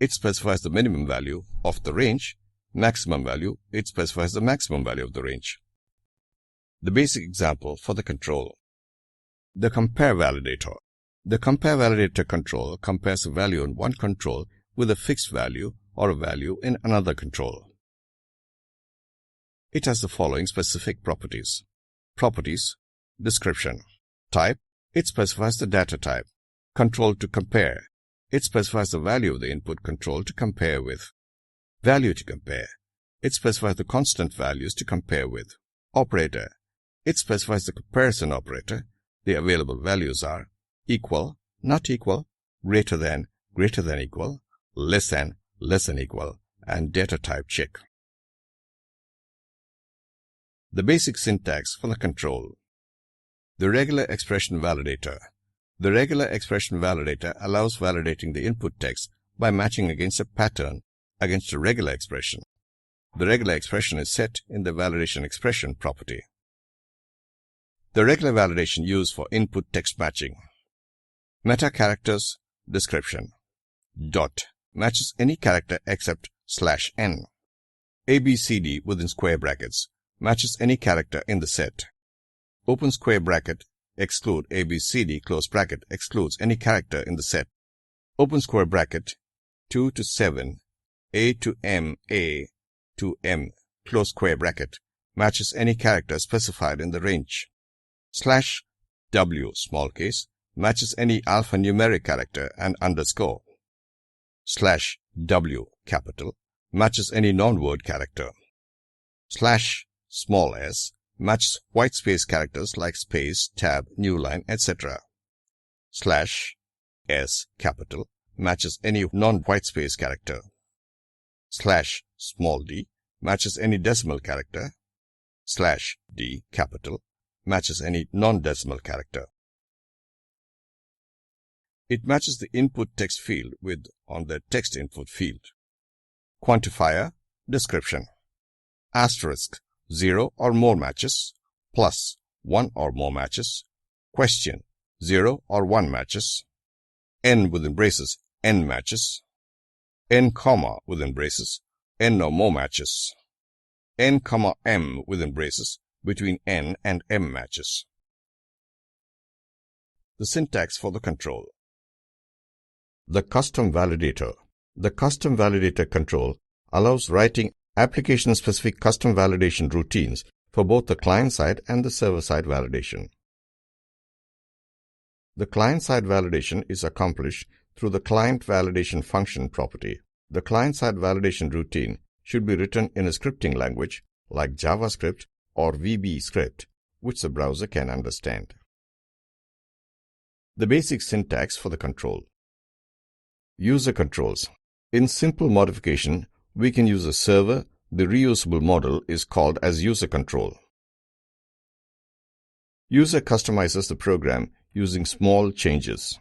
It specifies the minimum value of the range. Maximum value. It specifies the maximum value of the range. The basic example for the control. The compare validator. The compare validator control compares a value in one control with a fixed value or a value in another control. It has the following specific properties. Properties. Description. Type. It specifies the data type. Control to compare. It specifies the value of the input control to compare with. Value to compare. It specifies the constant values to compare with. Operator. It specifies the comparison operator. The available values are equal, not equal, greater than equal, less than equal, and data type check. The basic syntax for the control. The regular expression validator. The regular expression validator allows validating the input text by matching against a pattern against a regular expression. The regular expression is set in the validation expression property. The regular validation used for input text matching. Meta characters description. Dot matches any character except /n. ABCD within square brackets matches any character in the set. Open square bracket exclude ABCD close bracket excludes any character in the set. Open square bracket 2 to 7 A to M A to M close square bracket matches any character specified in the range. /W small case matches any alphanumeric character and underscore. /W capital matches any non-word character. /small s matches white space characters like space, tab, new line, etc. /s capital matches any non-white space character. /small d matches any decimal character. /d capital matches any non-decimal character. It matches the input text field with on the text input field. Quantifier description. Asterisk 0 or more matches, plus 1 or more matches, question 0 or 1 matches, n within braces n matches, n comma within braces n or more matches, n comma m within braces between n and m matches. The syntax for the control. The custom validator. The custom validator control allows writing application-specific custom validation routines for both the client-side and the server-side validation. The client-side validation is accomplished through the client validation function property. The client-side validation routine should be written in a scripting language like JavaScript or VB script, which the browser can understand. The basic syntax for the control. User controls. In simple modification, we can use a server. The reusable model is called as user control. User customizes the program using small changes.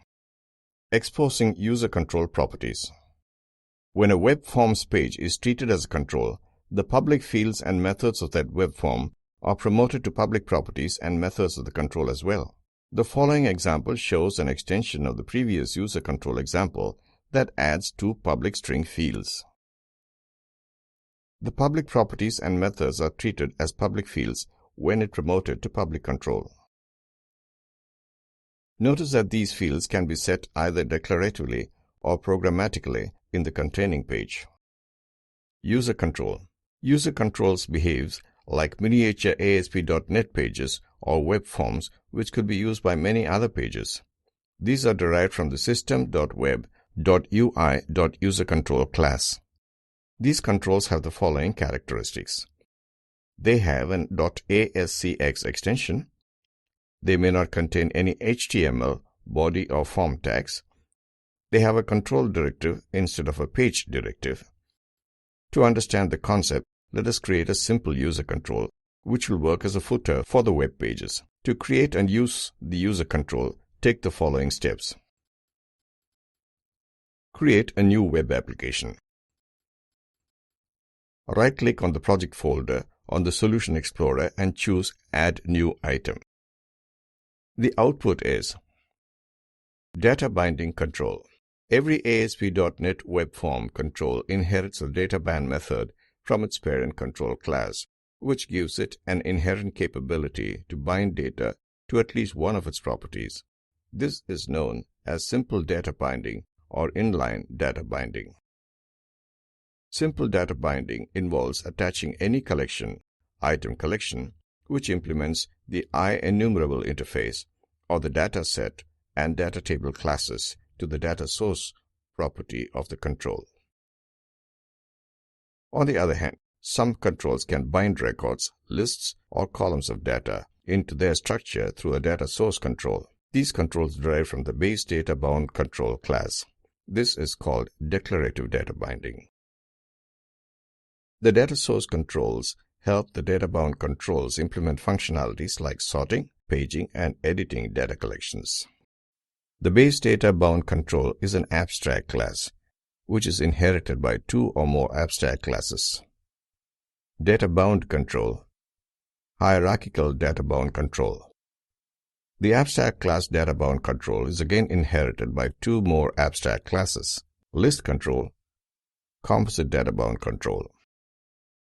Exposing user control properties. When a web forms page is treated as a control, the public fields and methods of that web form are promoted to public properties and methods of the control as well. The following example shows an extension of the previous user control example that adds 2 public string fields. The public properties and methods are treated as public fields when it promoted to public control. Notice that these fields can be set either declaratively or programmatically in the containing page. User control. User controls behaves like miniature ASP.NET pages or web forms which could be used by many other pages. These are derived from the system.web.ui.userControl class. These controls have the following characteristics. They have an .ascx extension. They may not contain any HTML, body or form tags. They have a control directive instead of a page directive. To understand the concept, let us create a simple user control, which will work as a footer for the web pages. To create and use the user control, take the following steps. Create a new web application. Right-click on the project folder on the Solution Explorer and choose Add New Item. The output is Data Binding Control. Every ASP.NET Web Form control inherits a data bind method from its parent control class, which gives it an inherent capability to bind data to at least one of its properties. This is known as simple data binding or inline data binding. Simple data binding involves attaching any collection, item collection, which implements the IEnumerable interface or the data set and data table classes to the data source property of the control. On the other hand, some controls can bind records, lists, or columns of data into their structure through a data source control. These controls derive from the base data bound control class. This is called declarative data binding. The data source controls help the data bound controls implement functionalities like sorting, paging, and editing data collections. The base data bound control is an abstract class, which is inherited by 2 or more abstract classes. Data bound control, hierarchical data bound control. The abstract class data-bound control is again inherited by two more abstract classes, list control, composite data-bound control.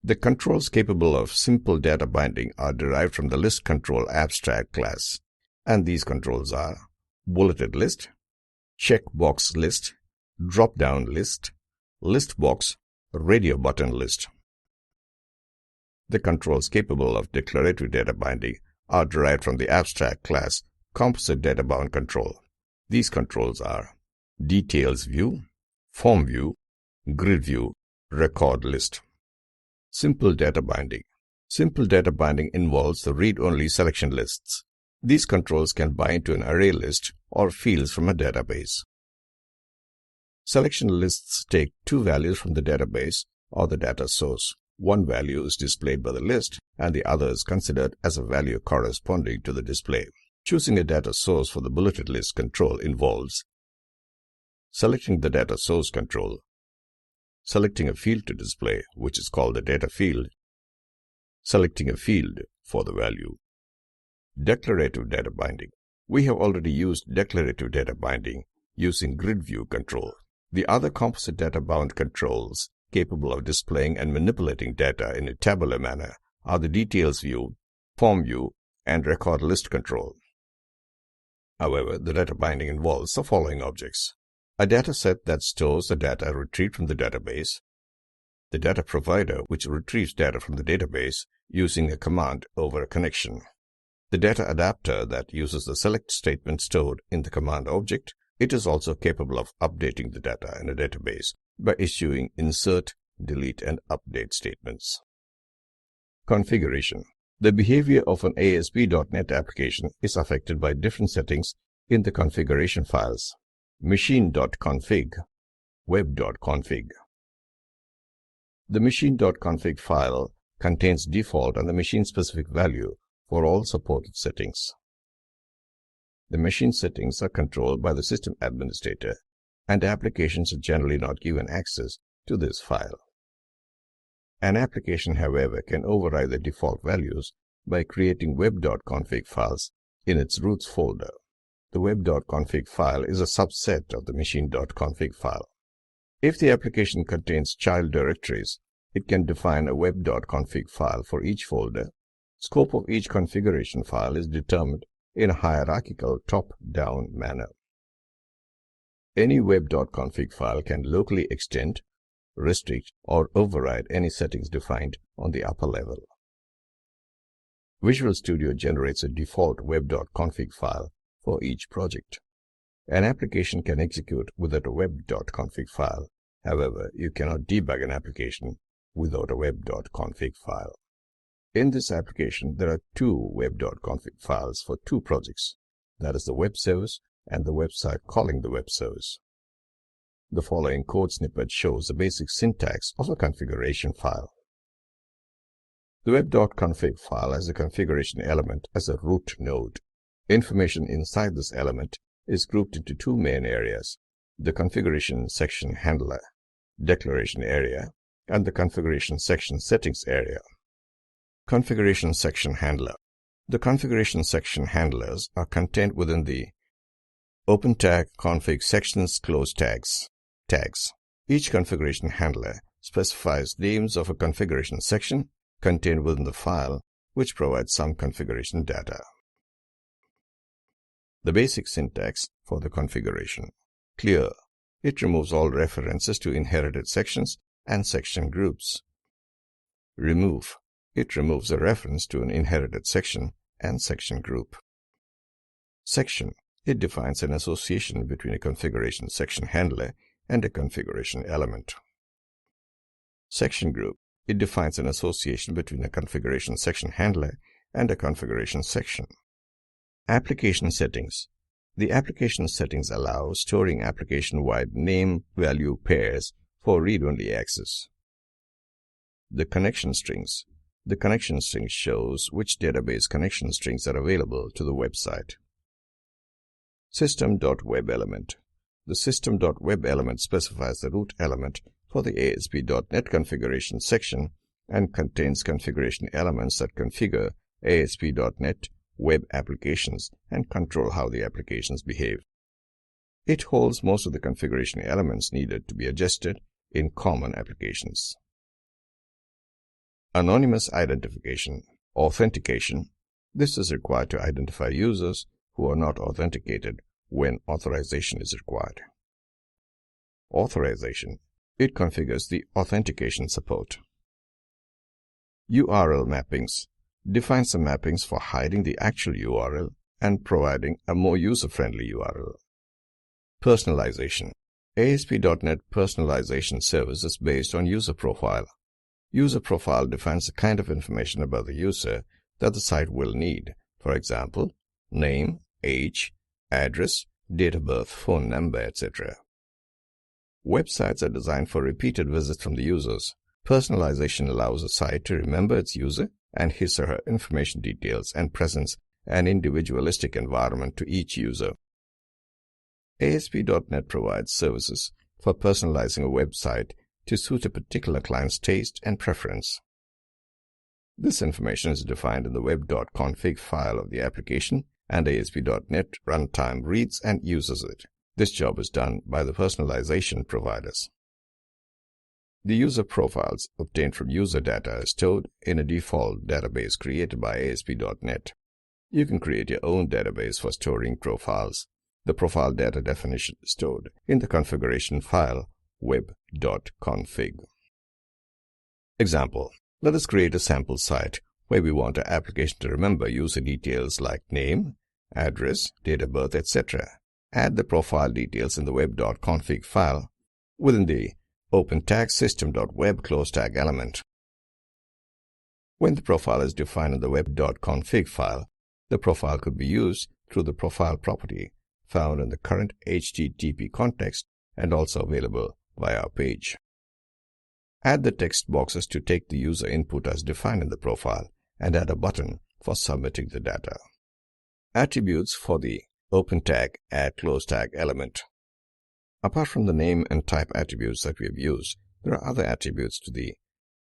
The controls capable of simple data binding are derived from the list control abstract class, and these controls are bulleted list, checkbox list, drop-down list, list box, radio button list. The controls capable of declarative data binding are derived from the abstract class composite data-bound control. These controls are details view, form view, grid view, record list. Simple data binding. Simple data binding involves the read-only selection lists. These controls can bind to an array list or fields from a database. Selection lists take two values from the database or the data source. One value is displayed by the list, and the other is considered as a value corresponding to the display. Choosing a data source for the bulleted list control involves selecting the data source control, selecting a field to display, which is called the data field, selecting a field for the value. Declarative data binding. We have already used declarative data binding using grid view control. The other composite data-bound controls capable of displaying and manipulating data in a tabular manner are the details view, form view, and record list control. However, the data binding involves the following objects: a data set that stores the data retrieved from the database, the data provider which retrieves data from the database using a command over a connection, the data adapter that uses the select statement stored in the command object. It is also capable of updating the data in a database by issuing insert, delete, and update statements. Configuration. The behavior of an ASP.NET application is affected by different settings in the configuration files. Machine.config, web.config. The machine.config file contains default and the machine-specific value for all supported settings. The machine settings are controlled by the system administrator, and applications are generally not given access to this file. An application, however, can override the default values by creating web.config files in its roots folder. The web.config file is a subset of the machine.config file. If the application contains child directories, it can define a web.config file for each folder. Scope of each configuration file is determined in a hierarchical top-down manner. Any web.config file can locally extend, restrict, or override any settings defined on the upper level. Visual Studio generates a default web.config file for each project. An application can execute without a web.config file. However, you cannot debug an application without a web.config file. In this application, there are two web.config files for two projects, that is the web service and the website calling the web service. The following code snippet shows the basic syntax of a configuration file. The web.config file has a configuration element as a root node. Information inside this element is grouped into two main areas: the configuration section handler, declaration area, and the configuration section settings area. Configuration section handler. The configuration section handlers are contained within the open tag config sections close tags. Each configuration handler specifies names of a configuration section contained within the file, which provides some configuration data. The basic syntax for the configuration. Clear. It removes all references to inherited sections and section groups. Remove. It removes a reference to an inherited section and section group. Section. It defines an association between a configuration section handler and a configuration element. Section group. It defines an association between a configuration section handler and a configuration section. Application settings. The application settings allow storing application-wide name-value pairs for read-only access. The connection strings. The connection string shows which database connection strings are available to the website. System.web element. The system.web element specifies the root element for the ASP.NET configuration section and contains configuration elements that configure ASP.NET web applications and control how the applications behave. It holds most of the configuration elements needed to be adjusted in common applications. Anonymous identification, authentication. This is required to identify users who are not authenticated when authorization is required. Authorization. It configures the authentication support. URL mappings. Defines some mappings for hiding the actual URL and providing a more user-friendly URL. Personalization. ASP.NET personalization service is based on user profile. User profile defines the kind of information about the user that the site will need. For example, name, age, address, date of birth, phone number, etc. Websites are designed for repeated visits from the users. Personalization allows a site to remember its user and his or her information details and presents an individualistic environment to each user. ASP.NET provides services for personalizing a website to suit a particular client's taste and preference. This information is defined in the web.config file of the application, and ASP.NET Runtime reads and uses it. This job is done by the personalization providers. The user profiles obtained from user data are stored in a default database created by ASP.NET. You can create your own database for storing profiles. The profile data definition is stored in the configuration file web.config. Example. Let us create a sample site where we want our application to remember user details like name, address, date of birth, etc. Add the profile details in the web.config file within the open tag system.web close tag element. When the profile is defined in the web.config file, the profile could be used through the profile property found in the current HTTP context and also available via our page. Add the text boxes to take the user input as defined in the profile and add a button for submitting the data. Attributes for the open tag add close tag element. Apart from the name and type attributes that we have used, there are other attributes to the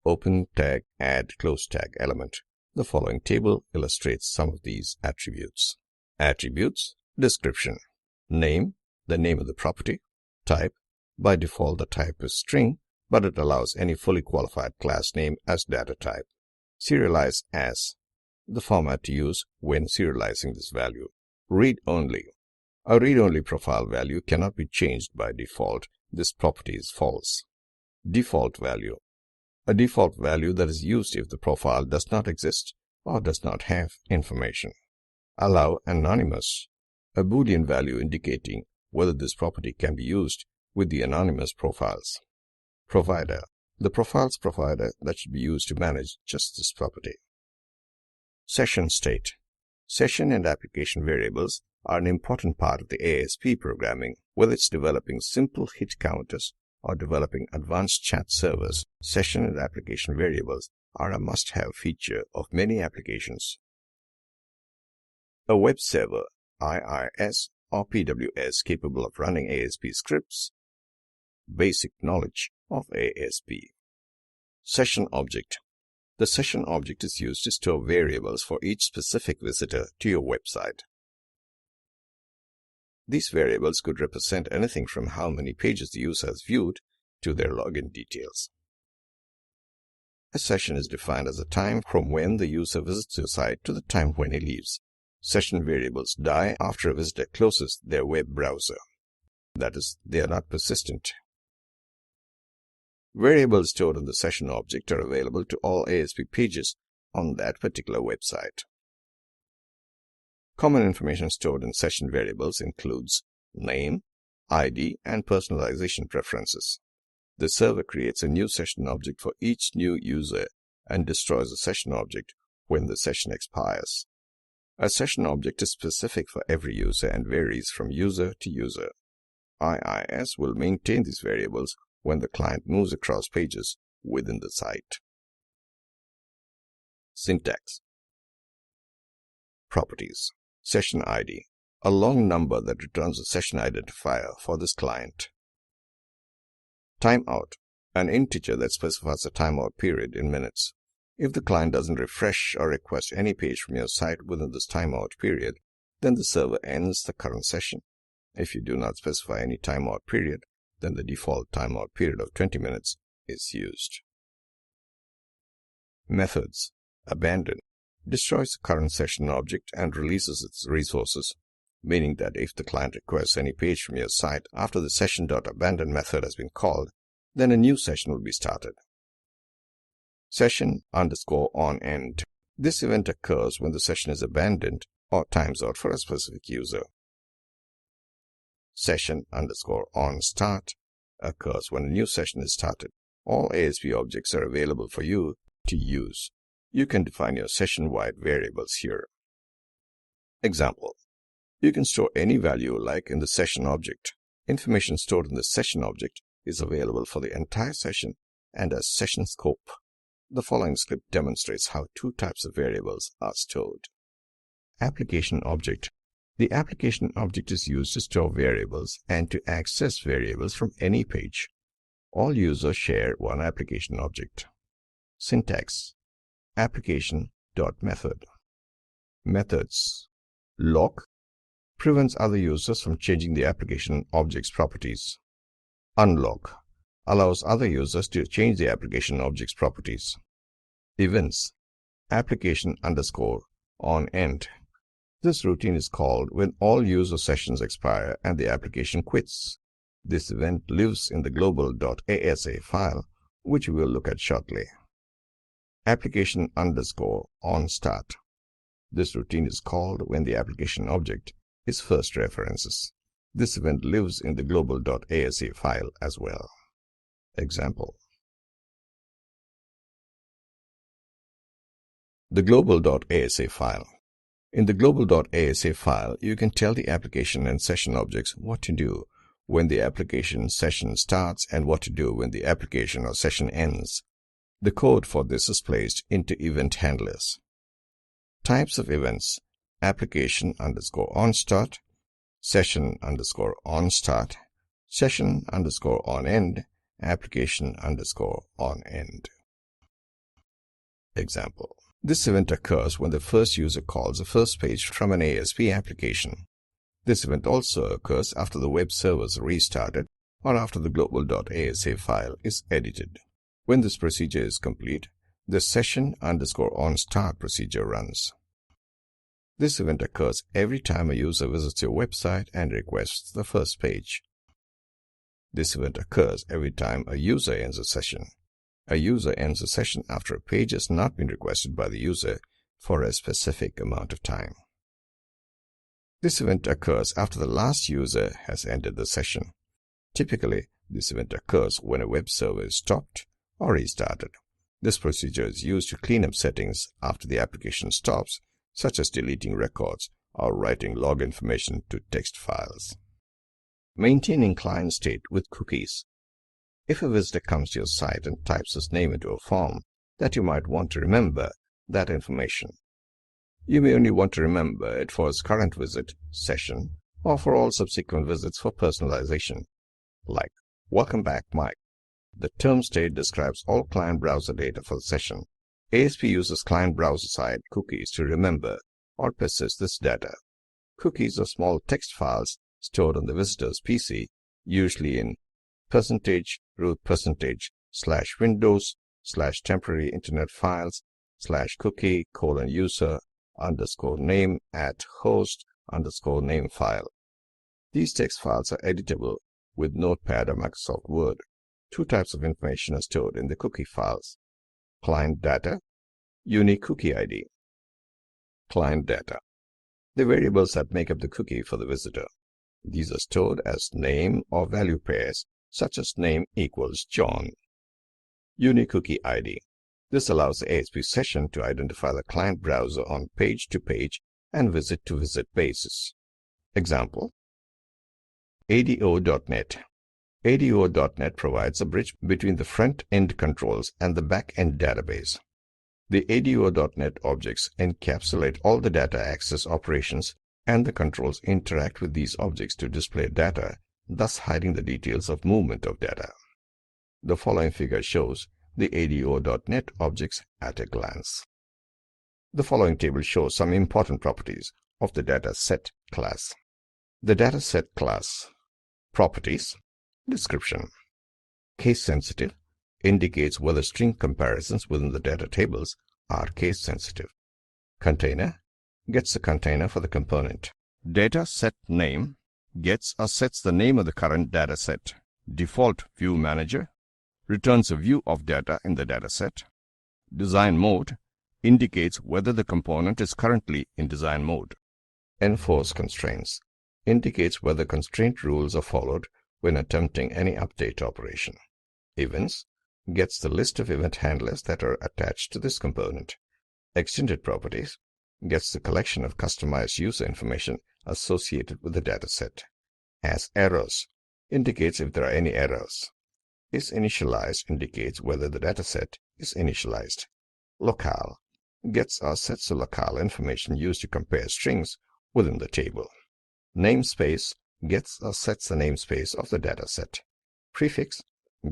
open tag add close tag element. The following table illustrates some of these attributes. Attributes. Description. Name, the name of the property. Type. By default, the type is string, but it allows any fully qualified class name as data type. Serialize as, the format to use when serializing this value. Read only. A read-only profile value cannot be changed by default. This property is false. Default value. A default value that is used if the profile does not exist or does not have information. Allow anonymous. A Boolean value indicating whether this property can be used with the anonymous profiles. Provider. The profiles provider that should be used to manage just this property. Session state. Session and application variables are an important part of the ASP programming, whether it's developing simple hit counters or developing advanced chat servers. Session and application variables are a must-have feature of many applications. A web server, IIS or PWS capable of running ASP scripts. Basic knowledge of ASP. Session object. The session object is used to store variables for each specific visitor to your website. These variables could represent anything from how many pages the user has viewed to their login details. A session is defined as a time from when the user visits your site to the time when he leaves. Session variables die after a visitor closes their web browser. That is, they are not persistent. Variables stored in the session object are available to all ASP pages on that particular website. Common information stored in session variables includes name, ID, and personalization preferences. The server creates a new session object for each new user and destroys the session object when the session expires. A session object is specific for every user and varies from user to user. IIS will maintain these variables when the client moves across pages within the site. Syntax. Properties. Session ID. A long number that returns a session identifier for this client. Timeout. An integer that specifies a timeout period in minutes. If the client doesn't refresh or request any page from your site within this timeout period, then the server ends the current session. If you do not specify any timeout period, then the default timeout period of 20 minutes is used. Methods. Abandon. Destroys the current session object and releases its resources, meaning that if the client requests any page from your site after the session.abandon method has been called, then a new session will be started. Session_onEnd. This event occurs when the session is abandoned or times out for a specific user. Session_onStart occurs when a new session is started. All ASP objects are available for you to use. You can define your session-wide variables here. Example. You can store any value you like in the session object. Information stored in the session object is available for the entire session and as session scope. The following script demonstrates how two types of variables are stored. Application object. The application object is used to store variables and to access variables from any page. All users share one application object. Syntax. Application.method. Methods. Lock prevents other users from changing the application object's properties. Unlock allows other users to change the application object's properties. Events. Application_onEnd. This routine is called when all user sessions expire and the application quits. This event lives in the global.asa file, which we will look at shortly. Application_onStart. This routine is called when the application object is first references. This event lives in the global.asa file as well. Example. The global.asa file. In the global.asa file, you can tell the application and session objects what to do when the application session starts and what to do when the application or session ends. The code for this is placed into event handlers. Types of events: application_onStart, session_onStart, session_onEnd, application_onEnd. Example. This event occurs when the first user calls the first page from an ASP application. This event also occurs after the web server is restarted or after the global.asa file is edited. When this procedure is complete, the session_onStart procedure runs. This event occurs every time a user visits your website and requests the first page. This event occurs every time a user ends a session. A user ends a session after a page has not been requested by the user for a specific amount of time. This event occurs after the last user has ended the session. Typically, this event occurs when a web server is stopped or restarted. This procedure is used to clean up settings after the application stops, such as deleting records or writing log information to text files. Maintaining client state with cookies. If a visitor comes to your site and types his name into a form, that you might want to remember that information. You may only want to remember it for his current visit, session, or for all subsequent visits for personalization, like "Welcome back, Mike." The term state describes all client browser data for the session. ASP uses client browser-side cookies to remember or persist this data. Cookies are small text files stored on the visitor's PC, usually in %root%/Windows/temporary internet files/cookie:\user_name@host_name file. These text files are editable with Notepad or Microsoft Word. Two types of information are stored in the cookie files: client data, unique cookie ID. Client data. The variables that make up the cookie for the visitor. These are stored as name or value pairs, such as name equals John. Unique cookie ID. This allows the ASP session to identify the client browser on page-to-page and visit-to-visit basis. Example. ADO.NET. ADO.NET provides a bridge between the front-end controls and the back-end database. The ADO.NET objects encapsulate all the data access operations, and the controls interact with these objects to display data, thus hiding the details of movement of data. The following figure shows the ADO.NET objects at a glance. The following table shows some important properties of the dataset class. The dataset class properties, description. Case sensitive indicates whether string comparisons within the data tables are case sensitive. Container gets the container for the component. Data set name gets or sets the name of the current data set. Default view manager returns a view of data in the data set. Design mode indicates whether the component is currently in design mode. Enforce constraints indicates whether constraint rules are followed when attempting any update operation. Events gets the list of event handlers that are attached to this component. Extended properties gets the collection of customized user information associated with the dataset. As errors indicates if there are any errors. Is initialized indicates whether the dataset is initialized. Locale gets or sets the locale information used to compare strings within the table. Namespace gets or sets the namespace of the dataset. Prefix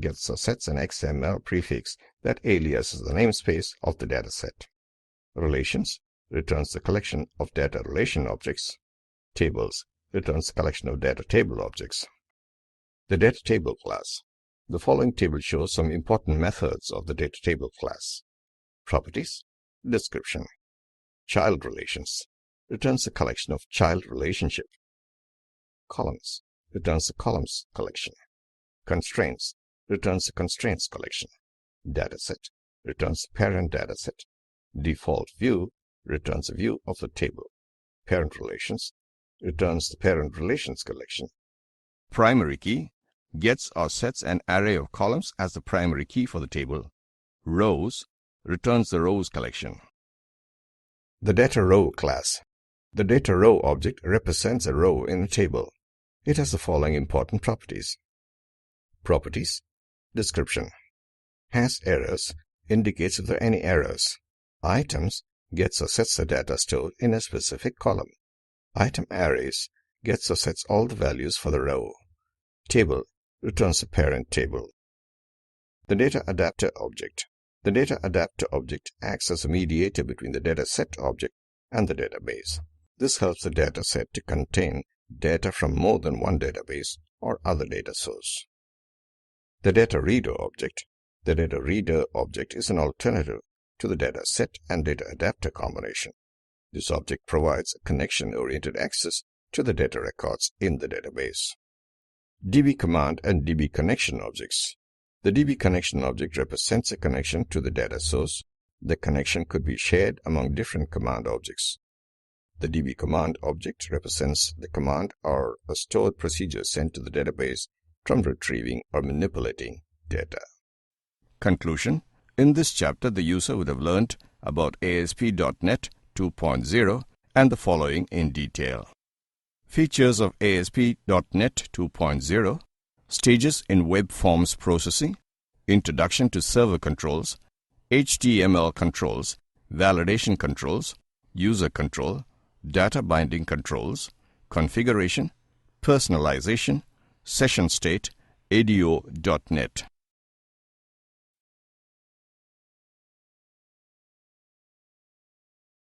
gets or sets an XML prefix that aliases the namespace of the dataset. Relations returns the collection of data relation objects. Tables returns the collection of data table objects. The data table class. The following table shows some important methods of the data table class. Properties, description. Child relations returns the collection of child relationship. Columns returns the columns collection. Constraints returns the constraints collection. Dataset returns the parent dataset. Default view returns a view of the table. Parent relations returns the parent relations collection. Primary key gets or sets an array of columns as the primary key for the table. Rows returns the rows collection. The data row class. The data row object represents a row in a table. It has the following important properties. Properties, description. Has errors indicates if there are any errors. Items gets or sets the data stored in a specific column. Item arrays gets or sets all the values for the row. Table returns the parent table. The data adapter object. The data adapter object acts as a mediator between the data set object and the database. This helps the data set to contain data from more than one database or other data source. The data reader object. The data reader object is an alternative to the data set and data adapter combination. This object provides a connection-oriented access to the data records in the database. DB command and DB connection objects. The DB connection object represents a connection to the data source. The connection could be shared among different command objects. The DB command object represents the command or a stored procedure sent to the database from retrieving or manipulating data. Conclusion. In this chapter, the user would have learned about ASP.NET 2.0 and the following in detail. Features of ASP.NET 2.0, stages in web forms processing, introduction to server controls, HTML controls, validation controls, user control, data binding controls, configuration, personalization, session state, ADO.NET.